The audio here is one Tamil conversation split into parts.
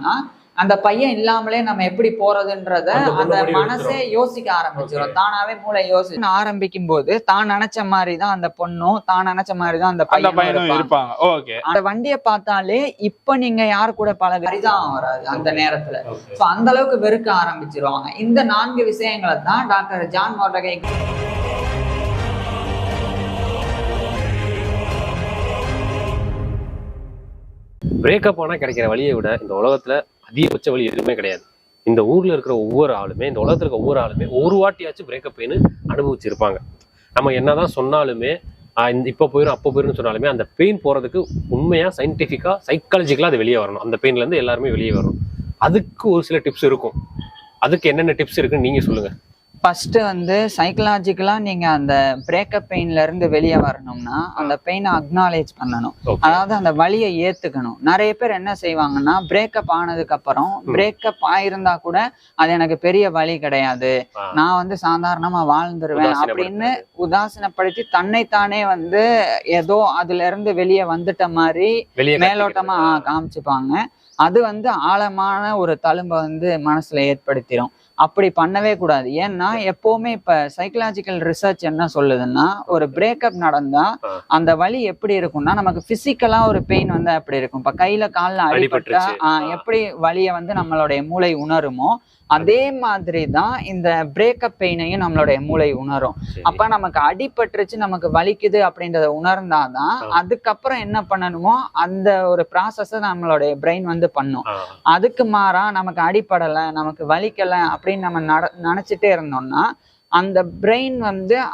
அப்படின்னா அந்த பையன் இல்லாமலே நம்ம எப்படி போறதுன்றத அந்த மனசே யோசிக்க ஆரம்பிச்சிடும். தானாவே மூளை யோசிக்க ஆரம்பிக்கும் போது தான் நினைச்ச மாதிரிதான் அந்த பொண்ணும் தான் நினைச்ச மாதிரிதான் அந்த பையனும் இருப்பாங்க. அந்த வண்டியை பார்த்தாலே இப்ப நீங்க யாரு கூட பழகிதான் வராது அந்த நேரத்துல. சோ அந்த அளவுக்கு வெறுக்க ஆரம்பிச்சிருவாங்க. இந்த 4 விஷயங்களை தான் டாக்டர் ஜான் மோர்டகை பிரேக்கப் ஆனா கிடைக்கிற வழியை விட இந்த உலகத்துல அதிகபட்ச வழி எதுவுமே கிடையாது. இந்த ஊர்ல இருக்கிற ஒவ்வொரு ஆளுமே, இந்த உலகத்துல இருக்க ஒவ்வொரு ஆளுமே ஒரு வாட்டியாச்சும் பிரேக்கப் பெயின் அனுபவிச்சிருப்பாங்க. நம்ம என்னதான் சொன்னாலுமே இப்ப போயிடும் அப்போ போயிடும் சொன்னாலுமே அந்த பெயின் போறதுக்கு உண்மையா சயின்டிபிக்கா சைக்காலஜிக்கலா அது வெளியே வரணும். அந்த பெயின்ல இருந்து எல்லாருமே வெளியே வரணும். அதுக்கு ஒரு சில டிப்ஸ் இருக்கும். அதுக்கு என்னென்ன டிப்ஸ் இருக்குன்னு நீங்க சொல்லுங்க. ஃபர்ஸ்ட் சைக்கலாஜிக்கலா நீங்க அந்த பிரேக்கப் பெயின்ல இருந்து வெளியே வரணும்னா அந்த பெயினை அக்னாலேஜ் பண்ணணும். அதாவது அந்த வலியை ஏத்துக்கணும். நிறைய பேர் என்ன செய்வாங்கன்னா பிரேக்கப் ஆனதுக்கு அப்புறம் பிரேக்கப் ஆயிருந்தா கூட அது எனக்கு பெரிய வலி கிடையாது, நான் சாதாரணமா வாழ்ந்துருவேன் அப்படின்னு உதாசீனப்படுத்தி தன்னைத்தானே ஏதோ அதுல இருந்து வெளியே வந்துட்ட மாதிரி மேலோட்டமா காமிச்சுப்பாங்க. அது ஆழமான ஒரு தழும்பை மனசுல ஏற்படுத்திடும். அப்படி பண்ணவே கூடாது. ஏன்னா எப்பவுமே இப்ப சைக்கலாஜிக்கல் ரிசர்ச் என்ன சொல்லுதுன்னா ஒரு பிரேக்கப் நடந்தா அந்த வலி எப்படி இருக்கும்னா நமக்கு பிசிக்கலா ஒரு பெயின் எப்படி இருக்கும். இப்ப கையில கால்ல அடிபட்டா எப்படி வலியை நம்மளுடைய மூளை உணருமோ அதே மாதிரிதான் இந்த பிரேக்கப் பெயினையும் நம்மளுடைய மூளை உணரும். அப்ப நமக்கு அடிபட்டுருச்சு, நமக்கு வலிக்குது அப்படின்றத உணர்ந்தாதான் அதுக்கப்புறம் என்ன பண்ணணுமோ அந்த ஒரு ப்ராசஸ நம்மளுடைய பிரெயின் பண்ணும். அதுக்கு மாறா நமக்கு அடிபடலை, நமக்கு வலிக்கலை அப்படின்னு நம்ம நினைச்சிட்டே இருந்தோம்னா அந்த பிரெயின்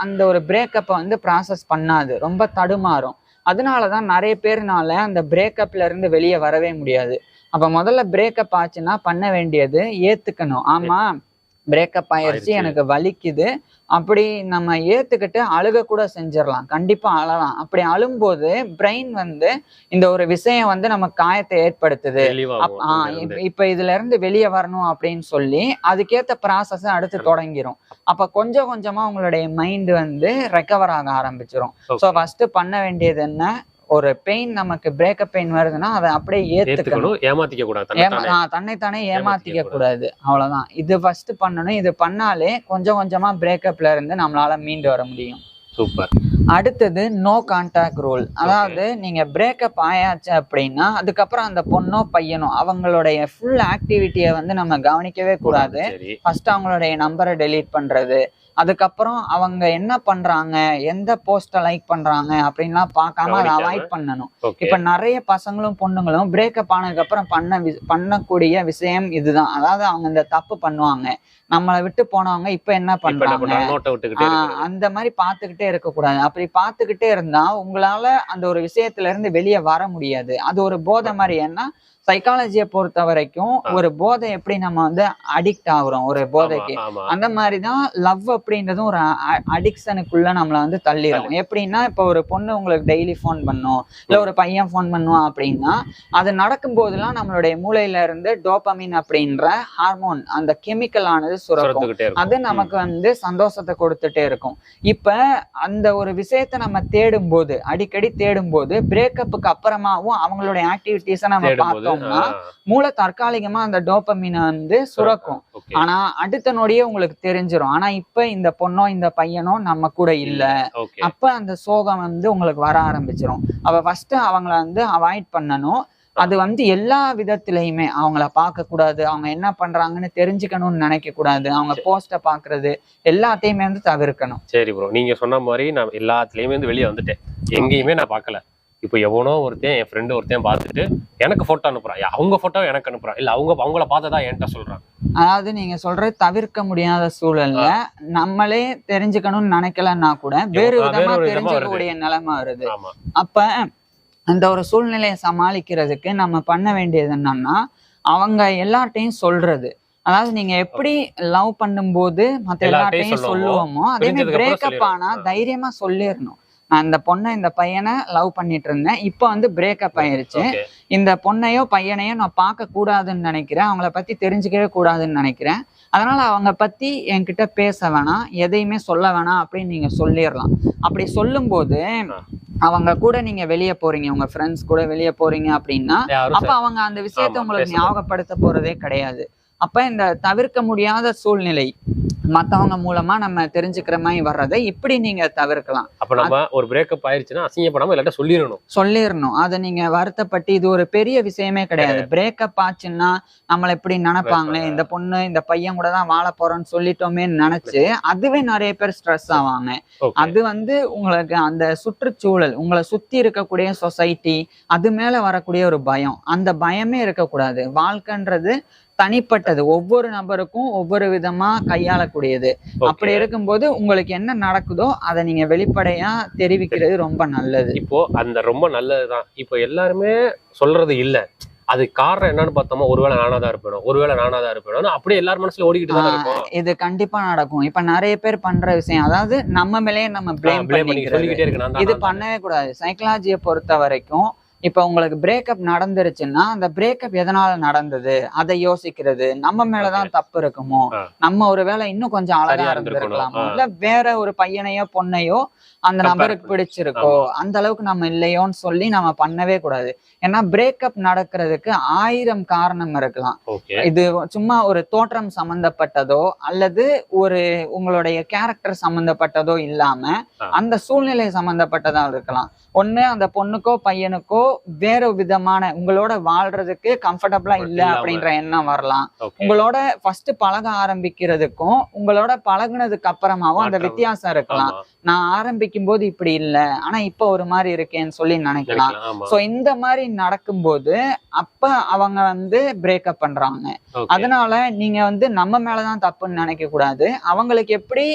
அந்த ஒரு பிரேக்கப்பை ப்ராசஸ் பண்ணாது, ரொம்ப தடுமாறும். அதனாலதான் நிறைய பேர்னால அந்த பிரேக்கப்ல இருந்து வெளியே வரவே முடியாது. அப்ப முதல்ல பிரேக்கப் ஆச்சுன்னா பண்ண வேண்டியது ஏத்துக்கணும். ஆமா பிரேக்கப் ஆயிடுச்சு, எனக்கு வலிக்குது, அப்படி நம்ம ஏத்துக்கிட்டு அழுக கூட செஞ்சிடலாம். கண்டிப்பா அழலாம். அப்படி அழும்போது பிரெயின் இந்த ஒரு விஷயம் நம்ம காயத்தை ஏற்படுத்துது, இப்ப இதுல இருந்து வெளியே வரணும் அப்படின்னு சொல்லி அதுக்கேத்த ப்ராசஸ் அடுத்து தொடங்கிரும். அப்ப கொஞ்சம் கொஞ்சமா உங்களுடைய மைண்ட் ரெக்கவர் ஆக ஆரம்பிச்சிடும். சோ ஃபர்ஸ்ட் பண்ண வேண்டியது என்ன, ஒரு பெயின் நமக்கு பிரேக்கப் பெயின் வருதுன்னா அதை அப்படியே ஏத்துக்கணும், ஏமாத்திக்க கூடாது, தன்னைத்தானே ஏமாத்திக்க கூடாது. அவ்வளவுதான். இது ஃபர்ஸ்ட் பண்ணணும். இது பண்ணாலே கொஞ்சம் கொஞ்சமா பிரேக்கப்ல இருந்து நம்மளால மீண்டு வர முடியும். சூப்பர். அடுத்தது நோ கான்டாக்ட் ரூல். அதாவது நீங்க பிரேக்கப் ஆயாச்சு அப்படின்னா அதுக்கப்புறம் அந்த பொண்ணோ பையனோ அவங்களுடைய ஃபுல் ஆக்டிவிட்டியை நம்ம கவனிக்கவே கூடாது. ஃபர்ஸ்ட் அவங்களுடைய நம்பரை டெலீட் பண்றது, அதுக்கப்புறம் அவங்க என்ன பண்றாங்க, எந்த போஸ்ட லைக் பண்றாங்க அப்படின்லாம் பார்க்காம அதை அவாய்ட் பண்ணணும். இப்ப நிறைய பசங்களும் பொண்ணுங்களும் பிரேக்கப் ஆனதுக்கு அப்புறம் பண்ணக்கூடிய விஷயம் இதுதான். அதாவது அவங்க இந்த தப்பு பண்ணுவாங்க, நம்மளை விட்டு போனவங்க இப்ப என்ன பண்றாங்க அந்த மாதிரி பார்த்துக்கிட்டே இருக்கக்கூடாது. அப்படி பார்த்துக்கிட்டே இருந்தா உங்களால அந்த ஒரு விஷயத்துல இருந்து வெளியே வர முடியாது. அது ஒரு போதை மாதிரி. ஏன்னா சைக்காலஜியை பொறுத்த வரைக்கும் ஒரு போதை எப்படி நம்ம அடிக்ட் ஆகுறோம் ஒரு போதைக்கு, அந்த மாதிரிதான் லவ் அப்படின்றதும் ஒரு அடிக்ஷனுக்குள்ள நம்மள தள்ளிடும். எப்படின்னா இப்ப ஒரு பொண்ணு உங்களுக்கு டெய்லி போன் பண்ணும், இல்ல ஒரு பையன் போன் பண்ணுவான் அப்படின்னா அது நடக்கும் போதெல்லாம் நம்மளுடைய மூளையில இருந்து டோபமின் அப்படின்ற ஹார்மோன், அந்த கெமிக்கல் ஆனது சுரக்கும். அது நமக்கு சந்தோஷத்தை கொடுத்துட்டே இருக்கும். இப்ப அந்த ஒரு விஷயத்த நம்ம தேடும் போது, அடிக்கடி தேடும் போது பிரேக்கப்புக்கு அப்புறமாவும் அவங்களுடைய ஆக்டிவிட்டிஸை நம்ம பார்த்தோம், மூளை தற்காலிகமா அந்த டோபமினை சுரக்கும். ஆனா அடுத்த நொடியே உங்களுக்கு தெரிஞ்சிடும், ஆனா இப்ப இந்த பொண்ணோ இந்த பையனோ நம்ம கூட இல்ல. அப்ப அந்த சோகம் உங்களுக்கு வர ஆரம்பிச்சிடும். அப்ப ஃபர்ஸ்ட் அவங்கள அவாய்ட் பண்ணணும். அது எல்லா விதத்திலையுமே அவங்கள பார்க்க கூடாது, அவங்க என்ன பண்றாங்கன்னு தெரிஞ்சுக்கணும்னு நினைக்க கூடாது, அவங்க போஸ்ட பாக்குறது எல்லாத்தையுமே தவிர்க்கணும். சரி ப்ரோ, நீங்க சொன்ன மாதிரி நான் எல்லாத்துலயுமே வெளியே வந்துட்டேன், எங்கேயுமே நான் பார்க்கல. இப்போ எவனோ ஒருத்தன் என் ஃப்ரெண்டு ஒருத்தன் பார்த்துட்டு எனக்கு போட்டோ அனுப்புறான், அவங்க போட்டோ எனக்கு அனுப்புறான், இல்ல அவங்கள பார்த்ததா என்கிட்ட சொல்றான். அதாவது நீங்க சொல்றது தவிர்க்க முடியாத சூழல்ல நம்மளே தெரிஞ்சுக்கணும்னு நினைக்கலன்னா கூட வேறு விதமா தெரிஞ்சுக்கக்கூடிய நிலைமை வருது. அப்ப அந்த ஒரு சூழ்நிலையை சமாளிக்கிறதுக்கு நம்ம பண்ண வேண்டியது என்னன்னா அவங்க எல்லார்ட்டையும் சொல்றது. அதாவது நீங்க எப்படி லவ் பண்ணும்போது மத்த எல்லார்ட்டையும் சொல்லுவோமோ அதே மாதிரி பிரேக்கப் ஆனா தைரியமா சொல்லிடணும். அந்த பொண்ணை இந்த பையனை லவ் பண்ணிட்டு இருந்தேன், இப்போ வந்து பிரேக்கப் ஆயிருச்சு. இந்த பொண்ணையோ பையனையோ நான் பார்க்க கூடாதுன்னு நினைக்கிறேன், அவங்கள பத்தி தெரிஞ்சுக்கவே கூடாதுன்னு நினைக்கிறேன். அதனால அவங்க பத்தி என்கிட்ட பேச வேணாம், எதையுமே சொல்ல வேணாம் அப்படின்னு நீங்க சொல்லிடலாம். அப்படி சொல்லும்போது அவங்க கூட நீங்க வெளியே போறீங்க, உங்க ஃப்ரெண்ட்ஸ் கூட வெளியே போறீங்க அப்படின்னா அப்ப அவங்க அந்த விஷயத்த உங்களுக்கு ஞாபகப்படுத்த போறதே கிடையாது. அப்ப இந்த தவிர்க்க முடியாத சூழ்நிலை மத்தவங்க மூலமா நம்ம தெரிஞ்சுக்கிற மாதிரி வர்றதை இப்படி நீங்க தவிர்க்கலாம். அப்ப நம்ம ஒரு பிரேக்கப் ஆயிருச்சுன்னா அசிங்கப்படாம எல்லாரும் சொல்லிடணும். அதை நீங்க வருத்தப்பட்டு, இது ஒரு பெரிய விஷயமே கிடையாது. பிரேக்கப் ஆச்சுன்னா நம்மள எப்படி நினைப்பாங்களே, இந்த பொண்ணு இந்த பையன் கூட தான் வாழ போறோம்னு சொல்லிட்டோமே நினைச்சு அதுவே நிறைய பேர் ஸ்ட்ரெஸ் ஆவாங்க. அது வந்து உங்களுக்கு அந்த சுற்றுச்சூழல், உங்களை சுத்தி இருக்கக்கூடிய சொசைட்டி, அது மேல வரக்கூடிய ஒரு பயம், அந்த பயமே இருக்கக்கூடாது. வாழ்க்கைன்றது தனிப்பட்டது, ஒவ்வொரு நபருக்கும் ஒவ்வொரு விதமா கையாளக்கூடியது. அப்படி இருக்கும்போது உங்களுக்கு என்ன நடக்குதோ அதை நீங்க வெளிப்படையா தெரிவிக்கிறது ரொம்ப நல்லது. இப்போ அந்த ரொம்ப நல்லதுதான். இப்போ எல்லாருமே சொல்றது இல்ல, அது காரணம் என்னன்னு பார்த்தோமா, ஒருவேளை நானாதான் இருப்பேன் அப்படியே எல்லாரும் மனசுல ஓடிக்கிட்டு தான் இருக்கும். இது கண்டிப்பா நடக்கும். இப்ப நிறைய பேர் பண்ற விஷயம், அதாவது நம்ம மேலேயே நம்ம பிளேம் பண்ணிக்கிட்டே இருக்கு. இது பண்ணவே கூடாது. சைக்காலஜியை பொறுத்த வரைக்கும் இப்ப உங்களுக்கு பிரேக்கப் நடந்துருச்சுன்னா அந்த பிரேக்கப் எதனால நடந்தது அதை யோசிக்கிறது, நம்ம மேலதான் தப்பு இருக்குமோ, நம்ம ஒருவேளை இன்னும் கொஞ்சம் அழகா இருந்திருக்கலாமோ, இல்ல வேற ஒரு பையனையோ பொண்ணையோ அந்த நபருக்கு பிடிச்சிருக்கோ, அந்த அளவுக்கு நம்ம இல்லையோன்னு சொல்லி நம்ம பண்ணவே கூடாது. ஏன்னா பிரேக்கப் நடக்கிறதுக்கு 1000 காரணம் இருக்கலாம். இது சும்மா ஒரு தோற்றம் சம்பந்தப்பட்டதோ அல்லது ஒரு உங்களுடைய கேரக்டர் சம்பந்தப்பட்டதோ இல்லாம அந்த சூழ்நிலை சம்பந்தப்பட்டதா இருக்கலாம். ஒண்ணு அந்த பொண்ணுக்கோ பையனுக்கோ வேற விதமான உங்களோட வாழ்றதுக்கு கம்ஃபர்டபுளா இல்ல அப்படின்ற எண்ணம் வரலாம். உங்களோட ஃபர்ஸ்ட் பழக ஆரம்பிக்கிறதுக்கும் உங்களோட பழகுனதுக்கு அப்புறமாவும் அந்த வித்தியாசம் இருக்கலாம். நான் ஆரம்பிக்கும் போது இப்படி இல்ல, ஆனா இப்ப ஒரு மாதிரி இருக்கேன்னு சொல்லி நினைக்கலாம். சோ இந்த மாதிரி நடக்கும்போது அப்ப அவங்க வந்து பிரேக்கப் பண்றாங்க. அதனால நீங்க வந்து நம்ம மேலதான் தப்புன்னு நினைக்க கூடாது. அவங்களுக்கு எப்படி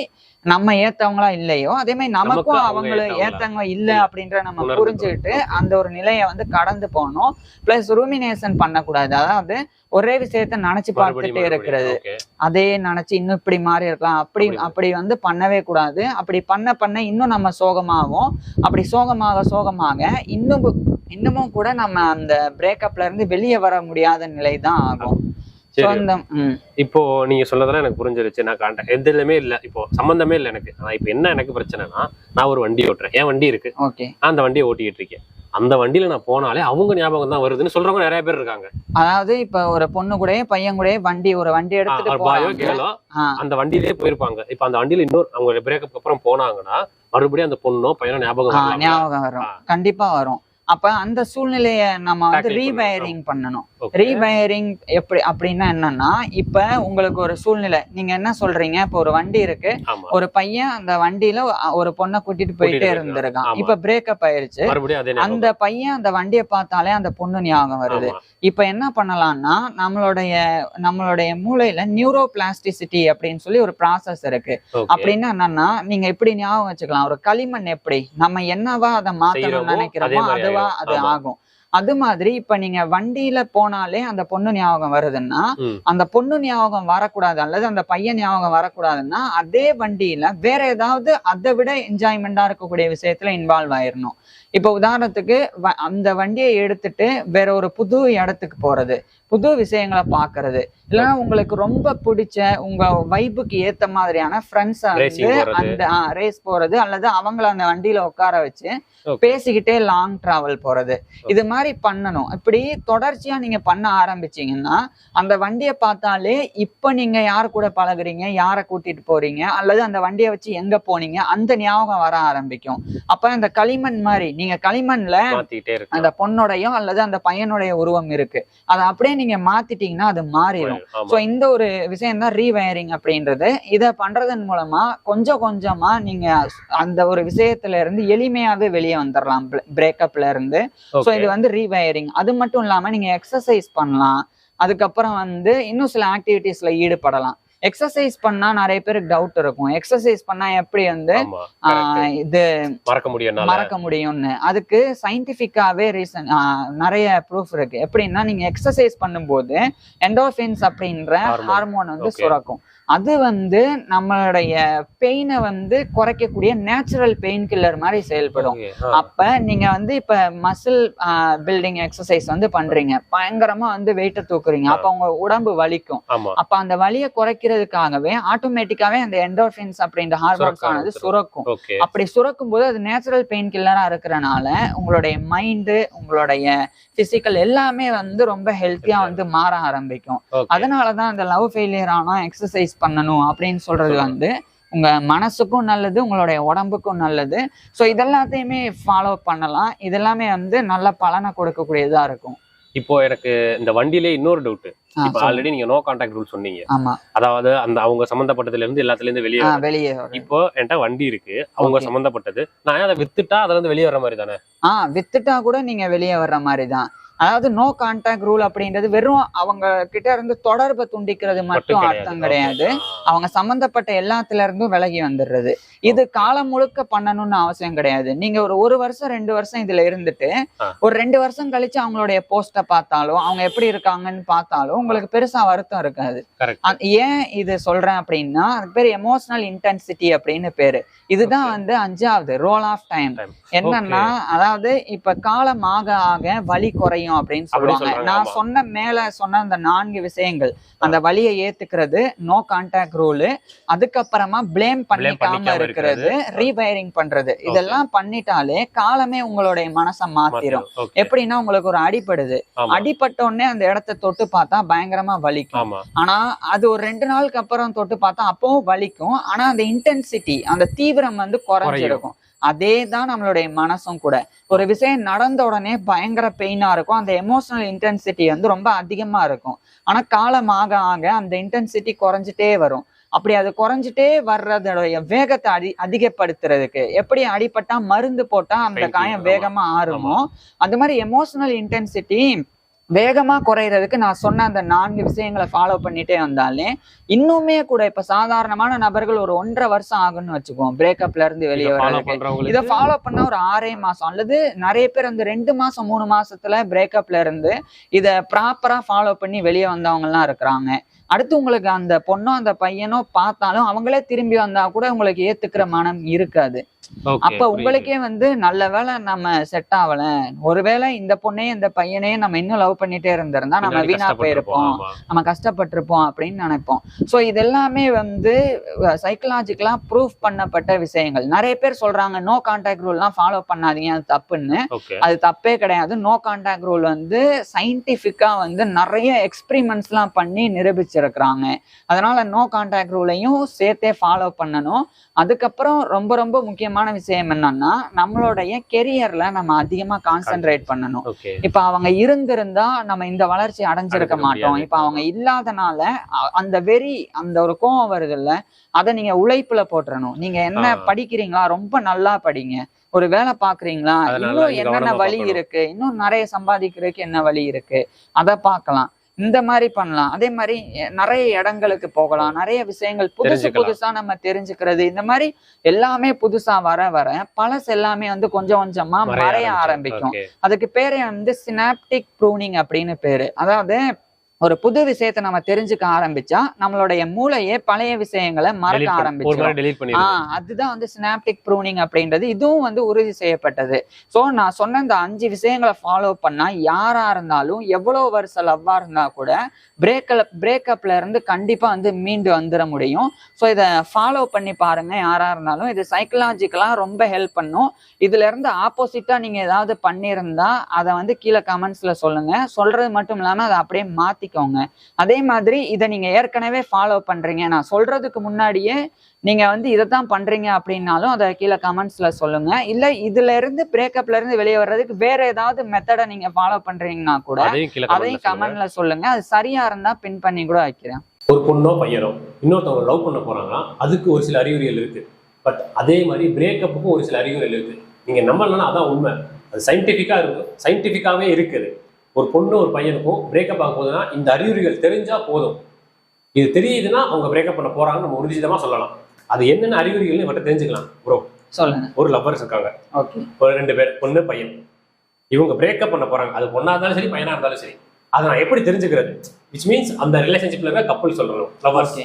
நம்ம ஏத்தவங்களா இல்லையோ அதே மாதிரி நமக்கும் அவங்கள ஏத்தவங்க இல்ல அப்படின்ற நம்ம புரிஞ்சுக்கிட்டு அந்த ஒரு நிலையை வந்து கடந்து போகணும். பிளஸ் ரூமினேஷன் பண்ணக்கூடாது. அதாவது ஒரே விஷயத்த நினைச்சு பார்த்துட்டே இருக்கிறது, அதே நினைச்சு இன்னும் இப்படி மாறி இருக்கலாம் அப்படி வந்து பண்ணவே கூடாது. அப்படி பண்ண இன்னும் நம்ம சோகமாகும். அப்படி சோகமாக இன்னமும் கூட நம்ம அந்த பிரேக்கப்ல இருந்து வெளியே வர முடியாத நிலை தான் ஆகும். இப்போ நீங்க சொன்னதெல்லாம் எனக்கு புரிஞ்சிருச்சு. நான் காண்டேன் எதுலயுமே இல்ல, இப்போ சம்பந்தமே இல்லை எனக்கு. ஆனா இப்ப என்ன எனக்கு பிரச்சனைனா, நான் ஒரு வண்டி ஓட்டுறேன், என் வண்டி இருக்கு, அந்த வண்டியை ஓட்டிட்டு இருக்கேன். அந்த வண்டியில நான் போனாலே அவங்க ஞாபகம் தான் வருதுன்னு சொல்றவங்க நிறைய பேர் இருக்காங்க. அதாவது இப்ப ஒரு பொண்ணு கூட பையன் கூட ஒரு வண்டி எடுத்துட்டு அந்த வண்டியிலே போயிருப்பாங்க. இப்ப அந்த வண்டியில இன்னொரு அவங்க பிரேக்கப் அப்புறம் போனாங்கன்னா மறுபடியும் அந்த பொண்ணோ பையனோ ஞாபகம் வரும். கண்டிப்பா வரும். அப்ப அந்த சூழ்நிலைய நம்ம வந்து ரீவயரிங் பண்ணணும். ரீவயரிங் எப்படி அப்படின்னா என்னன்னா, இப்ப உங்களுக்கு ஒரு சூழ்நிலை, நீங்க என்ன சொல்றீங்க, இப்ப ஒரு வண்டி இருக்கு, ஒரு பையன் அந்த வண்டியில ஒரு பொண்ணை கூட்டிட்டு போயிட்டே இருந்திருக்கான், இப்ப பிரேக்கப் ஆயிருச்சு. அந்த பையன் அந்த வண்டியை பார்த்தாலே அந்த பொண்ணு ஞாபகம் வருது. இப்ப என்ன பண்ணலாம்னா, நம்மளுடைய மூளையில நியூரோ பிளாஸ்டிசிட்டி அப்படின்னு சொல்லி ஒரு ப்ராசஸ் இருக்கு. அப்படின்னா என்னன்னா, நீங்க எப்படி ஞாபகம் வச்சுக்கலாம், ஒரு களிமண் எப்படி நம்ம என்னவா அதை மாத்தணும்னு நினைக்கிறோமோ அதுவா அது ஆகும். அது மாதிரி இப்ப நீங்க வண்டியில போனாலே அந்த பொண்ணு ஞாபகம் வருதுன்னா, அந்த பொண்ணு ஞாபகம் வரக்கூடாது அல்லது அந்த பையன் ஞாபகம் வரக்கூடாதுன்னா அதே வண்டியில வேற ஏதாவது அதை விட என்ஜாய்மெண்டா இருக்கக்கூடிய விஷயத்துல இன்வால்வ் ஆயிரணும். இப்ப உதாரணத்துக்கு அந்த வண்டியை எடுத்துட்டு வேற ஒரு புது இடத்துக்கு போறது, புது விஷயங்களை பாக்குறது, இல்லைன்னா உங்களுக்கு ரொம்ப பிடிச்ச உங்க வைப்புக்கு ஏத்த மாதிரியான ஃப்ரெண்ட்ஸை வந்து அந்த ரேஸ் போறது அல்லது அவங்கள அந்த வண்டியில உட்கார வச்சு பேசிக்கிட்டே லாங் டிராவல் போறது, இது மாதிரி பண்ணணும். இப்படி தொடர்ச்சியா நீங்க பண்ண ஆரம்பிச்சீங்கன்னா அந்த வண்டியை பார்த்தாலே இப்ப நீங்க யாரு கூட பழகுறீங்க, யாரை கூட்டிட்டு போறீங்க அல்லது அந்த வண்டியை வச்சு எங்க போனீங்க அந்த ஞாபகம் வர ஆரம்பிக்கும். அப்ப அந்த களிமண் மாதிரி நீங்க களிமண்ல அந்த பொண்ணுடையும் அல்லது அந்த பையனுடைய உருவம் இருக்கு, அதை அப்படியே நீங்க மாத்திட்டீங்கன்னா அது மாறிடும். சோ இந்த ஒரு விஷயம் தான் ரீவயரிங் அப்படின்றது. இதை பண்றதன் மூலமா கொஞ்சம் கொஞ்சமா நீங்க அந்த ஒரு விஷயத்துல இருந்து எளிமையாவே வெளியே வந்துடலாம் பிரேக்கப்ல இருந்து. சோ இது வந்து ரீவயரிங். அது மட்டும் இல்லாம நீங்க எக்ஸசைஸ் பண்ணலாம். அதுக்கப்புறம் வந்து இன்னும் சில ஆக்டிவிட்டிஸ்ல ஈடுபடலாம். எக்ஸசைஸ் பண்ணா நிறைய பேருக்கு டவுட் இருக்கும், எக்ஸசைஸ் பண்ணா எப்படி வந்து இது மறக்க முடியும்னு. அதுக்கு சயின்டிபிக்காவே ரீசன் நிறைய ப்ரூஃப் இருக்கு. எப்படின்னா, நீங்க எக்ஸசைஸ் பண்ணும்போது எண்டோர்பின்ஸ் அப்படின்ற ஹார்மோன் வந்து சுரக்கும். அது வந்து நம்மளுடைய பெயினை வந்து குறைக்கக்கூடிய நேச்சுரல் பெயின் கில்லர் மாதிரி செயல்படும். அப்ப நீங்க வந்து இப்ப மசில் பில்டிங் எக்ஸசைஸ் வந்து பண்றீங்க, பயங்கரமா வந்து வெயிட்ட தூக்குறீங்க, அப்ப உங்க உடம்பு வலிக்கும். அப்ப அந்த வலியை குறைக்கிறதுக்காகவே ஆட்டோமேட்டிக்காவே அந்த எண்டோர்பின்ஸ் அப்படின்ற ஹார்மோன்ஸ் ஆனது சுரக்கும். அப்படி சுரக்கும் போது அது நேச்சுரல் பெயின் கில்லரா இருக்கிறனால உங்களுடைய மைண்டு, உங்களுடைய பிசிக்கல் எல்லாமே வந்து ரொம்ப ஹெல்த்தியா வந்து மாற ஆரம்பிக்கும். அதனாலதான் அந்த லவ் ஃபெயிலியர் ஆனா எக்ஸசைஸ் பண்ணணும் அப்படின்னு சொல்றது வந்து உங்க மனசுக்கும் நல்லது, உங்களுடைய உடம்புக்கும் நல்லது. ஸோ இதெல்லாத்தையுமே ஃபாலோ பண்ணலாம். இதெல்லாமே வந்து நல்ல பலனை கொடுக்கக்கூடியதா இருக்கும். இப்போ எனக்கு இந்த வண்டியிலே இன்னொரு டவுட். இப்போ ஆல்ரெடி நீங்க நோ கான்டாக்ட் ரூல் சொன்னீங்க. ஆமா. அதாவது அந்த அவங்க சம்பந்தப்பட்டதுல இருந்து எல்லாத்துல இருந்து வெளியே இப்போ என்கிட்ட வண்டி இருக்கு, அவங்க சம்பந்தப்பட்டது, நான் அதை வித்துட்டா அதுல இருந்து வெளியே வர மாதிரி தானே? வித்துட்டா கூட நீங்க வெளியே வர்ற மாதிரி தான். அதாவது நோ கான்டாக்ட் ரூல் அப்படின்றது வெறும் அவங்க கிட்ட இருந்து தொடர்பை துண்டிக்கிறது மட்டும் அர்த்தம் கிடையாது. அவங்க சம்பந்தப்பட்ட எல்லாத்துல இருந்தும் விலகி வந்துடுறது. இது காலம் முழுக்க பண்ணணும்னு அவசியம் கிடையாது. நீங்க ஒரு வருஷம் 2 வருஷம் இதுல இருந்துட்டு ஒரு 2 வருஷம் கழிச்சு அவங்களுடைய போஸ்ட பார்த்தாலும், அவங்க எப்படி இருக்காங்கன்னு பார்த்தாலும் உங்களுக்கு பெருசா வருத்தம் இருக்காது. ஏன் இது சொல்றேன் அப்படின்னா, அதுக்கு பேர் எமோஷனல் இன்டென்சிட்டி அப்படின்னு பேரு. இதுதான் வந்து 5வது ரோல் ஆஃப் டைம். என்னன்னா, அதாவது இப்ப காலம் ஆக ஆக வலி குறையும் அப்படின்னு சொல்லுவாங்க. நான் சொன்ன அந்த 4 விஷயங்கள், அந்த வலியை ஏத்துக்கிறது, நோ கான்டாக்ட் ரூல், அதுக்கப்புறமா பிளேம் பண்ணிக்காம இருக்கிறது, ரீவயரிங் பண்றது, இதெல்லாம் பண்ணிட்டாலே காலமே உங்களுடைய மனசை மாத்திரும். எப்படின்னா, உங்களுக்கு ஒரு அடிபடுது, அடிபட்ட உடனே அந்த இடத்த தொட்டு பார்த்தா பயங்கரமா வலிக்கும். ஆனா அது ஒரு 2 நாளுக்கு அப்புறம் தொட்டு பார்த்தா அப்பவும் வலிக்கும். ஆனா அந்த இன்டென்சிட்டி, அந்த தீவிரம் வந்து குறைஞ்சிருக்கும். அதே தான் நம்மளுடைய மனசும் கூட. ஒரு விஷயம் நடந்த உடனே பயங்கர பெயினா இருக்கும், அந்த எமோஷனல் இன்டென்சிட்டி வந்து ரொம்ப அதிகமா இருக்கும். ஆனா காலம் ஆக ஆக அந்த இன்டென்சிட்டி குறைஞ்சிட்டே வரும். அப்படி அது குறைஞ்சிட்டே வர்றதுடைய வேகத்தை அதிகப்படுத்துறதுக்கு எப்படி அடிபட்டா மருந்து போட்டா அந்த காயம் வேகமா ஆறுமோ, அந்த மாதிரி எமோஷனல் இன்டென்சிட்டி வேகமா குறையிறதுக்கு நான் சொன்ன அந்த 4 விஷயங்களை ஃபாலோ பண்ணிட்டே வந்தாலே இன்னுமே கூட, இப்ப சாதாரணமான நபர்கள் ஒரு 1.5 வருஷம் ஆகும்னு வச்சுக்கோம் பிரேக்கப்ல இருந்து வெளியே வர்றதுக்கு. இதை ஃபாலோ பண்ணா ஒரு 6 மாசம், அல்லது நிறைய பேர் அந்த 2 மாசம் 3 மாசத்துல பிரேக்கப்ல இருந்து இதை ப்ராப்பரா ஃபாலோ பண்ணி வெளியே வந்தவங்க எல்லாம் இருக்கிறாங்க. அடுத்து உங்களுக்கு அந்த பொண்ணோ அந்த பையனோ பார்த்தாலும் அவங்களே திரும்பி வந்தா கூட உங்களுக்கு ஏத்துக்கிற மனம் இருக்காது. அப்ப உங்களுக்கே வந்து நல்ல வேளை நம்ம செட் ஆகல, ஒருவேளை இந்த பொண்ணையும் இந்த பையனையும் நம்ம இன்னும் லவ் பண்ணிட்டே இருந்திருந்தா நம்ம வீணா போயிருப்போம், நம்ம கஷ்டப்பட்டிருப்போம் அப்படின்னு நினைப்போம். சோ இதெல்லாமே வந்து சைக்கலாஜிக்கலா ப்ரூஃப் பண்ணப்பட்ட விஷயங்கள். நிறைய பேர் சொல்றாங்க நோ கான்டாக்ட் ரூல் எல்லாம் ஃபாலோ பண்ணாதீங்க, அது தப்புன்னு. அது தப்பே கிடையாது. நோ கான்டாக்ட் ரூல் வந்து சயின்டிபிக்கா வந்து நிறைய எக்ஸ்பிரிமெண்ட்ஸ் எல்லாம் பண்ணி நிரூபிச்சிருக்கிறாங்க. அதனால நோ கான்டாக்ட் ரூலையும் சேர்த்தே ஃபாலோ பண்ணணும். அதுக்கப்புறம் ரொம்ப ரொம்ப முக்கியமான விஷயம் என்னன்னா, நம்மளுடைய கெரியர்ல நம்ம அதிகமா கான்சென்ட்ரேட் பண்ணணும். இப்ப அவங்க இருந்திருந்தா நம்ம இந்த வளர்ச்சி அடைஞ்சிருக்க மாட்டோம். இப்ப அவங்க இல்லாதனால அந்த வெறி, அந்த ஒரு கோவம் வருது இல்ல, அதை நீங்க உழைப்புல போட்டுறணும். நீங்க என்ன படிக்கிறீங்களா, ரொம்ப நல்லா படிங்க. ஒரு வேலை பாக்குறீங்களா, இன்னும் என்னென்ன வழி இருக்கு, இன்னும் நிறைய சம்பாதிக்கிறதுக்கு என்ன வழி இருக்கு, அதை பார்க்கலாம். இந்த மாதிரி பண்ணலாம். அதே மாதிரி நிறைய இடங்களுக்கு போகலாம், நிறைய விஷயங்கள் புதுசா நம்ம தெரிஞ்சுக்கிறது. இந்த மாதிரி எல்லாமே புதுசா வர வர பழசு எல்லாமே வந்து கொஞ்சம் கொஞ்சமா மறைய ஆரம்பிக்கும். அதுக்கு பேரே வந்து சினாப்டிக் ப்ரூனிங் அப்படின்னு பேரு. அதாவது ஒரு புது விஷயத்தை நம்ம தெரிஞ்சுக்க ஆரம்பிச்சா நம்மளுடைய மூளையே பழைய விஷயங்களை மறக்க ஆரம்பிச்சிடும். அதுதான் வந்து சினாப்டிக் ப்ரூனிங் அப்படின்றது. இதுவும் வந்து உறுதி செய்யப்பட்டது. சோ நான் சொன்ன இந்த 5 விஷயங்களை ஃபாலோ பண்ணா யாரா இருந்தாலும், எவ்வளவு வருஷம் லவ்வா இருந்தா கூட பிரேக்கப்ல இருந்து கண்டிப்பா வந்து மீண்டு வந்துட முடியும். ஸோ இதை ஃபாலோ பண்ணி பாருங்க யாரா இருந்தாலும். இது சைக்கலாஜிக்கலா ரொம்ப ஹெல்ப் பண்ணும். இதுல இருந்து ஆப்போசிட்டா நீங்க ஏதாவது பண்ணியிருந்தா அதை வந்து கீழே கமெண்ட்ஸ்ல சொல்லுங்க. சொல்றது மட்டும் இல்லாம அதை அப்படியே மாத்தி. அதே மாதிரி இதை நீங்க ஏற்கனவே ஃபாலோ பண்றீங்க, நான் சொல்றதுக்கு முன்னாடியே நீங்க வந்து இதைத்தான் பண்றீங்க அப்படின்னாலும் அதை கீழே கமெண்ட்ஸ்ல சொல்லுங்க. இல்ல இதுல இருந்து பிரேக்கப்ல இருந்து வெளியே வர்றதுக்கு வேற ஏதாவது மெத்தடை நீங்க ஃபாலோ பண்றீங்கன்னா கூட அதையும் கமெண்ட்ல சொல்லுங்க. அது சரியா இருந்தா பின் பண்ணி கூட வைக்கிறேன். ஒரு பொண்ணோ பையனோ இன்னொருத்தவங்க லவ் பண்ண போறாங்கன்னா அதுக்கு ஒரு சில அறிகுறிகள் இருக்கு. பட் அதே மாதிரி பிரேக்கப்புக்கும் ஒரு சில அறிகுறிகள் இருக்கு. நீங்க நம்பலன்னா அதான் உண்மை. அது சயின்டிஃபிக்கா இருக்கும், சயின்டிஃபிக்காவே இருக்குது. ஒரு பொண்ணு ஒரு பையனுக்கும் பிரேக்கப் ஆக போகுதுன்னா இந்த அறிகுறிகள் தெரிஞ்சா போதும். இது தெரியுதுன்னா அவங்க பிரேக்கப் பண்ண போறாங்கன்னு நம்ம உறுதிதமா சொல்லலாம். அது என்னென்ன அறிகுறிகள்னு இவட்ட தெரிஞ்சுக்கலாம். ப்ரோ சொல்லுங்க. ஒரு லவ்வர்ஸ் இருக்காங்க, ஒரு 2 பேர், பொண்ணு பையன். இவங்க பிரேக்கப் பண்ண போறாங்க. அது பொண்ணா இருந்தாலும் சரி, பையனா இருந்தாலும் சரி. அதை நான் எப்படி தெரிஞ்சுக்கிறது? விச் மீன்ஸ் அந்த ரிலேஷன்ஷிப்ல இருக்க கப்புள் சொல்லணும், லவ்வர்ஸ்.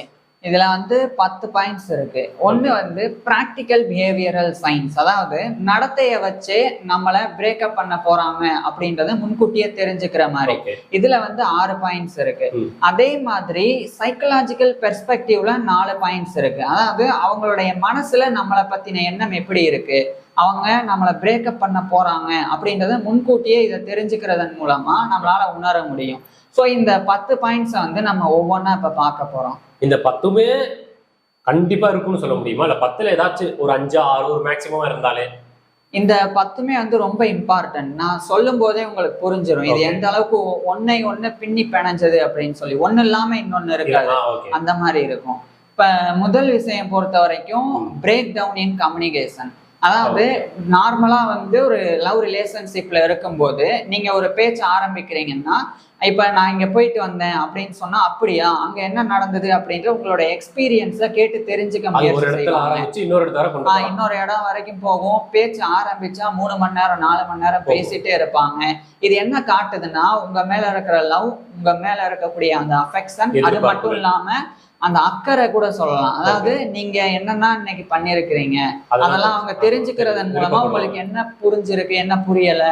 இதுல வந்து 10 பாயிண்ட்ஸ் இருக்கு. ஒண்ணு வந்து பிராக்டிக்கல் பிஹேவியரல் சயின்ஸ், அதாவது நடத்தைய வச்சு நம்மள பிரேக்கப் பண்ண போறாங்க அப்படின்றத முன்கூட்டியே தெரிஞ்சுக்கிற மாதிரி. இதுல வந்து 6 பாயிண்ட்ஸ் இருக்கு. அதே மாதிரி சைக்கலாஜிக்கல் பெர்ஸ்பெக்டிவ்ல 4 பாயிண்ட்ஸ் இருக்கு. அதாவது அவங்களுடைய மனசுல நம்மளை பத்தின எண்ணம் எப்படி இருக்கு, அவங்க நம்மளை பிரேக்கப் பண்ண போறாங்க அப்படின்றத முன்கூட்டியே இதை தெரிஞ்சுக்கிறதன் மூலமா நம்மளால உணர முடியும். ஸோ இந்த 10 பாயிண்ட்ஸை வந்து நம்ம ஒவ்வொன்றா இப்போ பார்க்க போறோம். இந்த 10மே கண்டிப்பா இருக்கும்னு சொல்ல முடியுமா, இல்ல 10ல ஏதாச்சும் ஒரு 5 6 ஒரு மேக்சிமமா இருந்தாலே? இந்த 10மே வந்து ரொம்ப இம்பார்ட்டன்ட். நான் சொல்லும் போதே உங்களுக்கு புரிஞ்சிடும் இது எந்த அளவுக்கு ஒன்னை ஒண்ணு பின்னி பிணைஞ்சது அப்படின்னு சொல்லி. ஒண்ணு இல்லாம இன்னொன்னு இருக்காது, அந்த மாதிரி இருக்கும். இப்ப முதல் விஷயம் பொறுத்த வரைக்கும் பிரேக் டவுன் இன் கம்யூனிகேஷன். அதாவது நார்மலா வந்து ஒரு லவ் ரிலேஷன்ஷிப்ல இருக்கும்போது நீங்க ஒரு பேச்சு ஆரம்பிக்கிறீங்கன்னா, இப்ப நான் இங்க போயிட்டு வந்தேன் அப்படின்னு சொன்னா, அப்படியா அங்க என்ன நடந்தது அப்படின்ற உங்களோட எக்ஸ்பீரியன்ஸ கேட்டு தெரிஞ்சுக்க முயற்சி செய்வாங்க. இன்னொரு இடம் வரைக்கும் போகும். பேச்சு ஆரம்பிச்சா 3 மணி நேரம் 4 மணி நேரம் பேசிட்டே இருப்பாங்க. இது என்ன காட்டுதுன்னா, உங்க மேல இருக்கிற லவ், உங்க மேல இருக்கக்கூடிய அந்த அஃபெக்ஷன், அது மட்டும் இல்லாம அந்த அக்கறை கூட சொல்லலாம். அதாவது நீங்க என்னன்னா இன்னைக்கு பண்ணிருக்கிறீங்க அதெல்லாம் அவங்க தெரிஞ்சுக்கிறதன் மூலமா உங்களுக்கு என்ன புரிஞ்சிருக்கு, என்ன புரியல,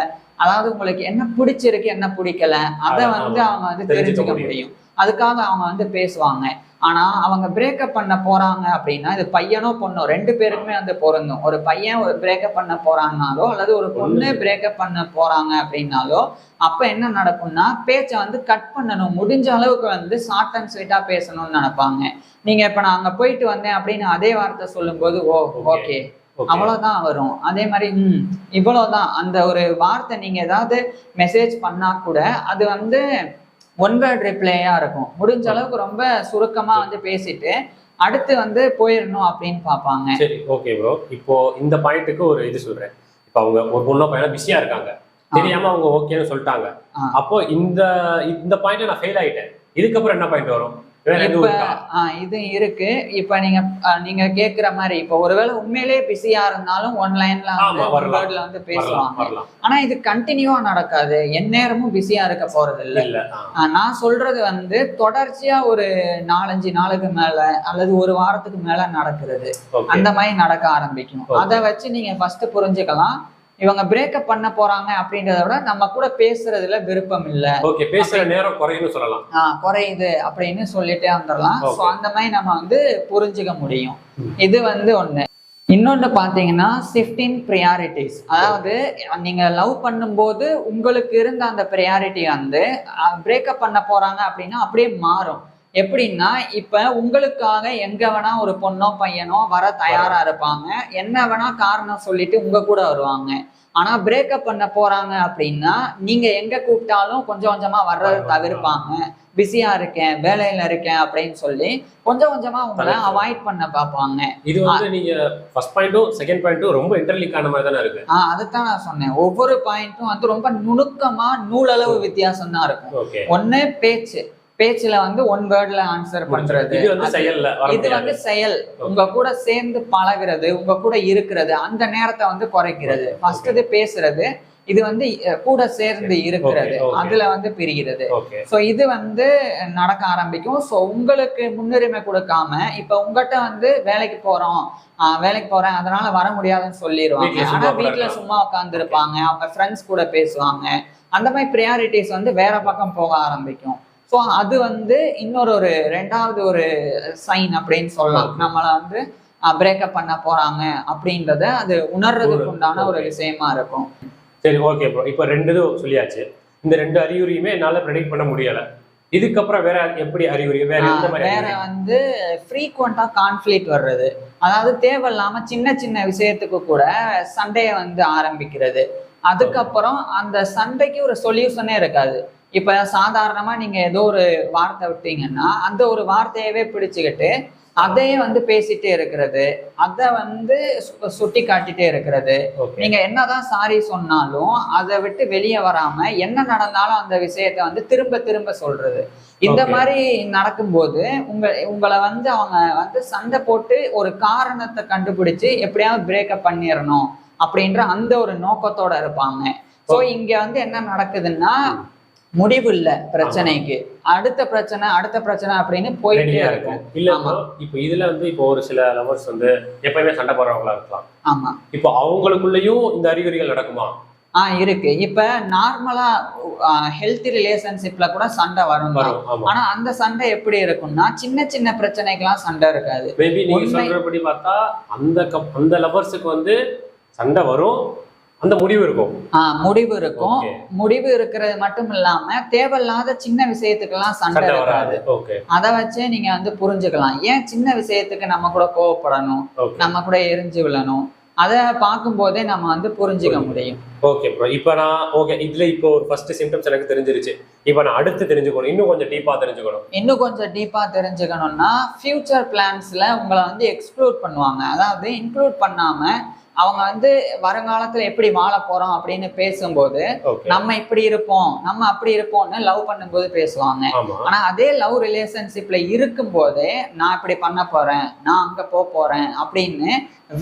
அதாவது உங்களுக்கு என்ன பிடிச்சிருக்கு, என்ன பிடிக்கல, அதை வந்து அவங்க வந்து தெரிஞ்சுக்க முடியும். அதுக்காக அவங்க வந்து பேசுவாங்க. ஆனா அவங்க பிரேக்கப் பண்ண போறாங்க அப்படின்னா, இது பையனோ பொண்ணோ 2 பேருக்குமே வந்து பொருந்தும். ஒரு பையன் ஒரு பிரேக்கப் பண்ண போறாங்கனாலோ அல்லது ஒரு பொண்ணு பிரேக்கப் பண்ண போறாங்க அப்படின்னாலோ, அப்ப என்ன நடக்கும்னா பேச்சை வந்து கட் பண்ணணும். முடிஞ்ச அளவுக்கு வந்து ஷார்ட் அண்ட் ஸ்வீட்டா பேசணும்னு நினைப்பாங்க. நீங்க இப்ப நான் அங்க போயிட்டு வந்தேன் அப்படின்னு அதே வார்த்தை சொல்லும் போது ஓகே அவ்வளவுதான் வரும். அதே மாதிரி இவ்வளவுதான். அந்த ஒரு வார்த்தை நீங்க ஏதாவது மெசேஜ் பண்ணா கூட அது வந்து ஒன் வேர்ட் ரிப்ளையா இருக்கும். முடிஞ்ச அளவுக்கு ரொம்ப சுருக்கமா வந்து பேசிட்டு அடுத்து வந்து போயிடணும் அப்படின்னு பாப்பாங்க. சரி, ஓகே ப்ரோ. இப்போ இந்த பாயிண்ட்டுக்கு ஒரு இது சொல்றேன். இப்போ அவங்க ஒரு பொண்ணோ பையனா பிஸியா இருக்காங்க, தெரியாம அவங்க ஓகேன்னு சொல்லிட்டாங்க. அப்போ இந்த பாயிண்ட்ல நான் ஃபெயில் ஆயிட்டேன், இதுக்கப்புறம் என்ன பாயிண்ட் வரும்? இது இருக்கு. இப்ப நீங்க கேக்குற மாதிரி இப்ப ஒருவேளை உண்மையிலேயே பிஸியா இருந்தாலும் ஒன்லைன்ல வந்து பேசுவாங்க. ஆனா இது கண்டினியூவா நடக்காது, எந்நேரமும் பிஸியா இருக்க போறது இல்ல. நான் சொல்றது வந்து தொடர்ச்சியா ஒரு 4-5 நாளுக்கு மேல அல்லது ஒரு வாரத்துக்கு மேல நடக்கிறது, அந்த மாதிரி நடக்க ஆரம்பிக்கும். அதை வச்சு நீங்க ஃபர்ஸ்ட் புரிஞ்சுக்கலாம் இவங்க பிரேக்கப் பண்ண போறாங்க அப்படின்றத விட நம்ம கூட பேசுறதுல விருப்பம் இல்ல, பேசுற நேரம் குறையுது அப்படின்னு சொல்லிட்டே வந்துடலாம். ஸோ அந்த மாதிரி நம்ம வந்து புரிஞ்சுக்க முடியும். இது வந்து ஒண்ணு. இன்னொன்னு பாத்தீங்கன்னா ஷிஃப்டிங் ப்ரியாரிட்டிஸ். அதாவது நீங்க லவ் பண்ணும்போது உங்களுக்கு இருந்த அந்த ப்ரியாரிட்டி வந்து பிரேக்கப் பண்ண போறாங்க அப்படின்னா அப்படியே மாறும். எப்படின்னா, இப்ப உங்களுக்காக எங்க வேணா ஒரு பொண்ணோ பையனோ வர தயாரா இருப்பாங்க, என்ன வேணா காரணம் சொல்லிட்டு உங்க கூட வருவாங்க. ஆனா பிரேக்கப் பண்ண போறாங்க அப்படின்னா நீங்க எங்க கூப்பிட்டாலும் கொஞ்சம் கொஞ்சமா வர்றதை தவிர்ப்பாங்க. பிஸியா இருக்கேன், வேலையில இருக்கேன் அப்படின்னு சொல்லி கொஞ்சம் கொஞ்சமா உங்களை அவாய்ட் பண்ண பார்ப்பாங்க. இது வந்து நீங்க ஃபர்ஸ்ட் பாயிண்ட்டும் செகண்ட் பாயிண்ட்டும் ரொம்ப இன்டர்லிங்க் ஆன மாதிரி தானே இருக்கு. அதுதான் நான் சொன்னேன், ஒவ்வொரு பாயிண்ட்டும் வந்து ரொம்ப நுணுக்கமா நூலளவு வித்தியாசம் தான் இருக்கும். ஒண்ணு பேச்சுல வந்து ஒன் வேர்ட்ல ஆன்சர் பண்றது, இது வந்து செயல். உங்க கூட சேர்ந்து பழகுறது, உங்க கூட இருக்கிறது, அந்த நேரத்தை வந்து குறைக்கிறது. ஃபர்ஸ்ட் இது பேசுறது, இது வந்து கூட சேர்ந்து இருக்கிறது, அதுல வந்து பிரிகிறது. சோ இது வந்து நடக்க ஆரம்பிக்கும். சோ உங்களுக்கு முன்னுரிமை கொடுக்காம இப்ப உங்ககிட்ட வந்து வேலைக்கு போறேன் அதனால வர முடியாதுன்னு சொல்லிடுவாங்க. ஆனா வீட்டுல சும்மா உட்கார்ந்து இருப்பாங்க, அவங்க ஃப்ரெண்ட்ஸ் கூட பேசுவாங்க. அந்த மாதிரி ப்ரியாரிட்டிஸ் வந்து வேற பக்கம் போக ஆரம்பிக்கும். ஸோ அது வந்து இன்னொரு 2வது ஒரு சைன் அப்படின்னு சொல்லலாம். நம்மளை வந்து பிரேக்கப் பண்ண போறாங்க அப்படின்றத அது உணர்றதுக்கு உண்டான ஒரு விஷயமா இருக்கும். சரி, ஓகே ப்ரோ. இப்போ 2 சொல்லியாச்சு. இந்த 2 அறிகுறியுமே என்னால ப்ரெடிக்ட் பண்ண முடியல. இதுக்கப்புறம் வேற எப்படி அறிகுறி? வேற வந்து ஃப்ரீக்வெண்டா கான்ஃப்ளிக்ட் வர்றது, அதாவது தேவையில்லாம சின்ன சின்ன விஷயத்துக்கு கூட சண்டையை வந்து ஆரம்பிக்கிறது. அதுக்கப்புறம் அந்த சண்டைக்கு ஒரு சொல்யூஷனே இருக்காது. இப்ப சாதாரணமா நீங்க ஏதோ ஒரு வார்த்தை விட்டீங்கன்னா அந்த ஒரு வார்த்தையவே பிடிச்சுக்கிட்டு அதையே வந்து பேசிட்டே இருக்கிறது, அதை வந்து சுட்டி காட்டிட்டே இருக்கிறது. நீங்க என்னதான் சாரி சொன்னாலும் அதை விட்டு வெளியே வராம என்ன நடந்தாலும் அந்த விஷயத்த வந்து திரும்ப திரும்ப சொல்றது. இந்த மாதிரி நடக்கும்போது உங்களை வந்து அவங்க வந்து சண்டை போட்டு ஒரு காரணத்தை கண்டுபிடிச்சு எப்படியாவது பிரேக்கப் பண்ணிடணும் அப்படின்ற அந்த ஒரு நோக்கத்தோட இருப்பாங்க. ஸோ இங்க வந்து என்ன நடக்குதுன்னா, முடிவு இல்ல பிரச்சனைக்கு. அடுத்த பிரச்சனை அப்படின்னு போயிட்டே இருக்கும். இல்ல இப்ப இதுல வந்து இப்போ ஒரு சில லவர்ஸ் வந்து எப்பயுமே சண்டை போடுறவங்களா இருக்கலாம். ஆமா. இப்போ அவங்களுக்குள்ளயும் இந்த அறிகுறிகள் நடக்குமா? இருக்கு. இப்ப நார்மலா ஹெல்த்தி ரிலேஷன்ஷிப்ல கூட சண்டை வரும். ஆனா அந்த சண்டை எப்படி இருக்கும்னா சின்ன சின்ன பிரச்சனைக்கெல்லாம் சண்டை இருக்காது. மேபி நீங்க சொல்றபடி பார்த்தா அந்த லவர்ஸுக்கு வந்து சண்டை வரும், அந்த முடிவு இருக்கும். முடிவு இருக்கிறது மட்டும் இல்லாம தேவையில்லாத சின்ன விஷயத்துக்கெல்லாம் சண்டை இருக்காது. அதை வச்சே நீங்க வந்து புரிஞ்சுக்கலாம் ஏன் சின்ன விஷயத்துக்கு நம்ம கூட கோவப்படணும், நம்ம கூட எரிஞ்சு விழணும். அதை பார்க்கும் போதே நம்ம வந்து புரிஞ்சுக்க முடியும். Okay bro. இப்போ நான் இதுல இப்போ ஒரு ஃபர்ஸ்ட் சிம்டம்ஸ் எனக்கு தெரிஞ்சிருச்சு. இப்போ நான் அடுத்து தெரிஞ்சுக்கணும், இன்னும் கொஞ்சம் டீப்பா தெரிஞ்சுக்கணும்னா ஃபியூச்சர் பிளான்ஸ்ல உங்களை வந்து எக்ஸ்க்ளூட் பண்ணுவாங்க. அதாவது இன்க்ளூட் பண்ணாம அவங்க வந்து வருங்காலத்துல எப்படி வாழ போறோம் அப்படின்னு பேசும்போது நம்ம இப்படி இருப்போம், நம்ம அப்படி இருப்போம்னு லவ் பண்ணும்போது பேசுவாங்க. ஆனா அதே லவ் ரிலேஷன்ஷிப்ல இருக்கும் போதே நான் இப்படி பண்ண போறேன், நான் அங்க போறேன் அப்படின்னு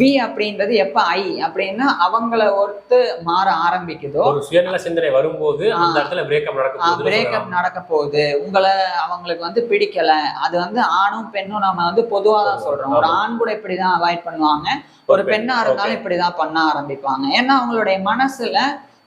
வி அப்படின்றது எப்ப ஐ அப்படின்னு அவங்கள ஒருத்து மாற ஆரம்பிக்குதோ, ஒரு சுயநல சிந்தனை வரும்போது அந்த இடத்துல பிரேக்கப் நடக்க போகுது. உங்களை அவங்களுக்கு வந்து பிடிக்கல. அது வந்து ஆணும் பெண்ணும் நம்ம வந்து பொதுவா தான் சொல்றோம். ஒரு ஆண் கூட இப்படிதான் அவாய்ட் பண்ணுவாங்க, ஒரு பெண்ணா இருந்தாலும் இப்படிதான் பண்ண ஆரம்பிப்பாங்க. ஏன்னா அவங்களுடைய மனசுல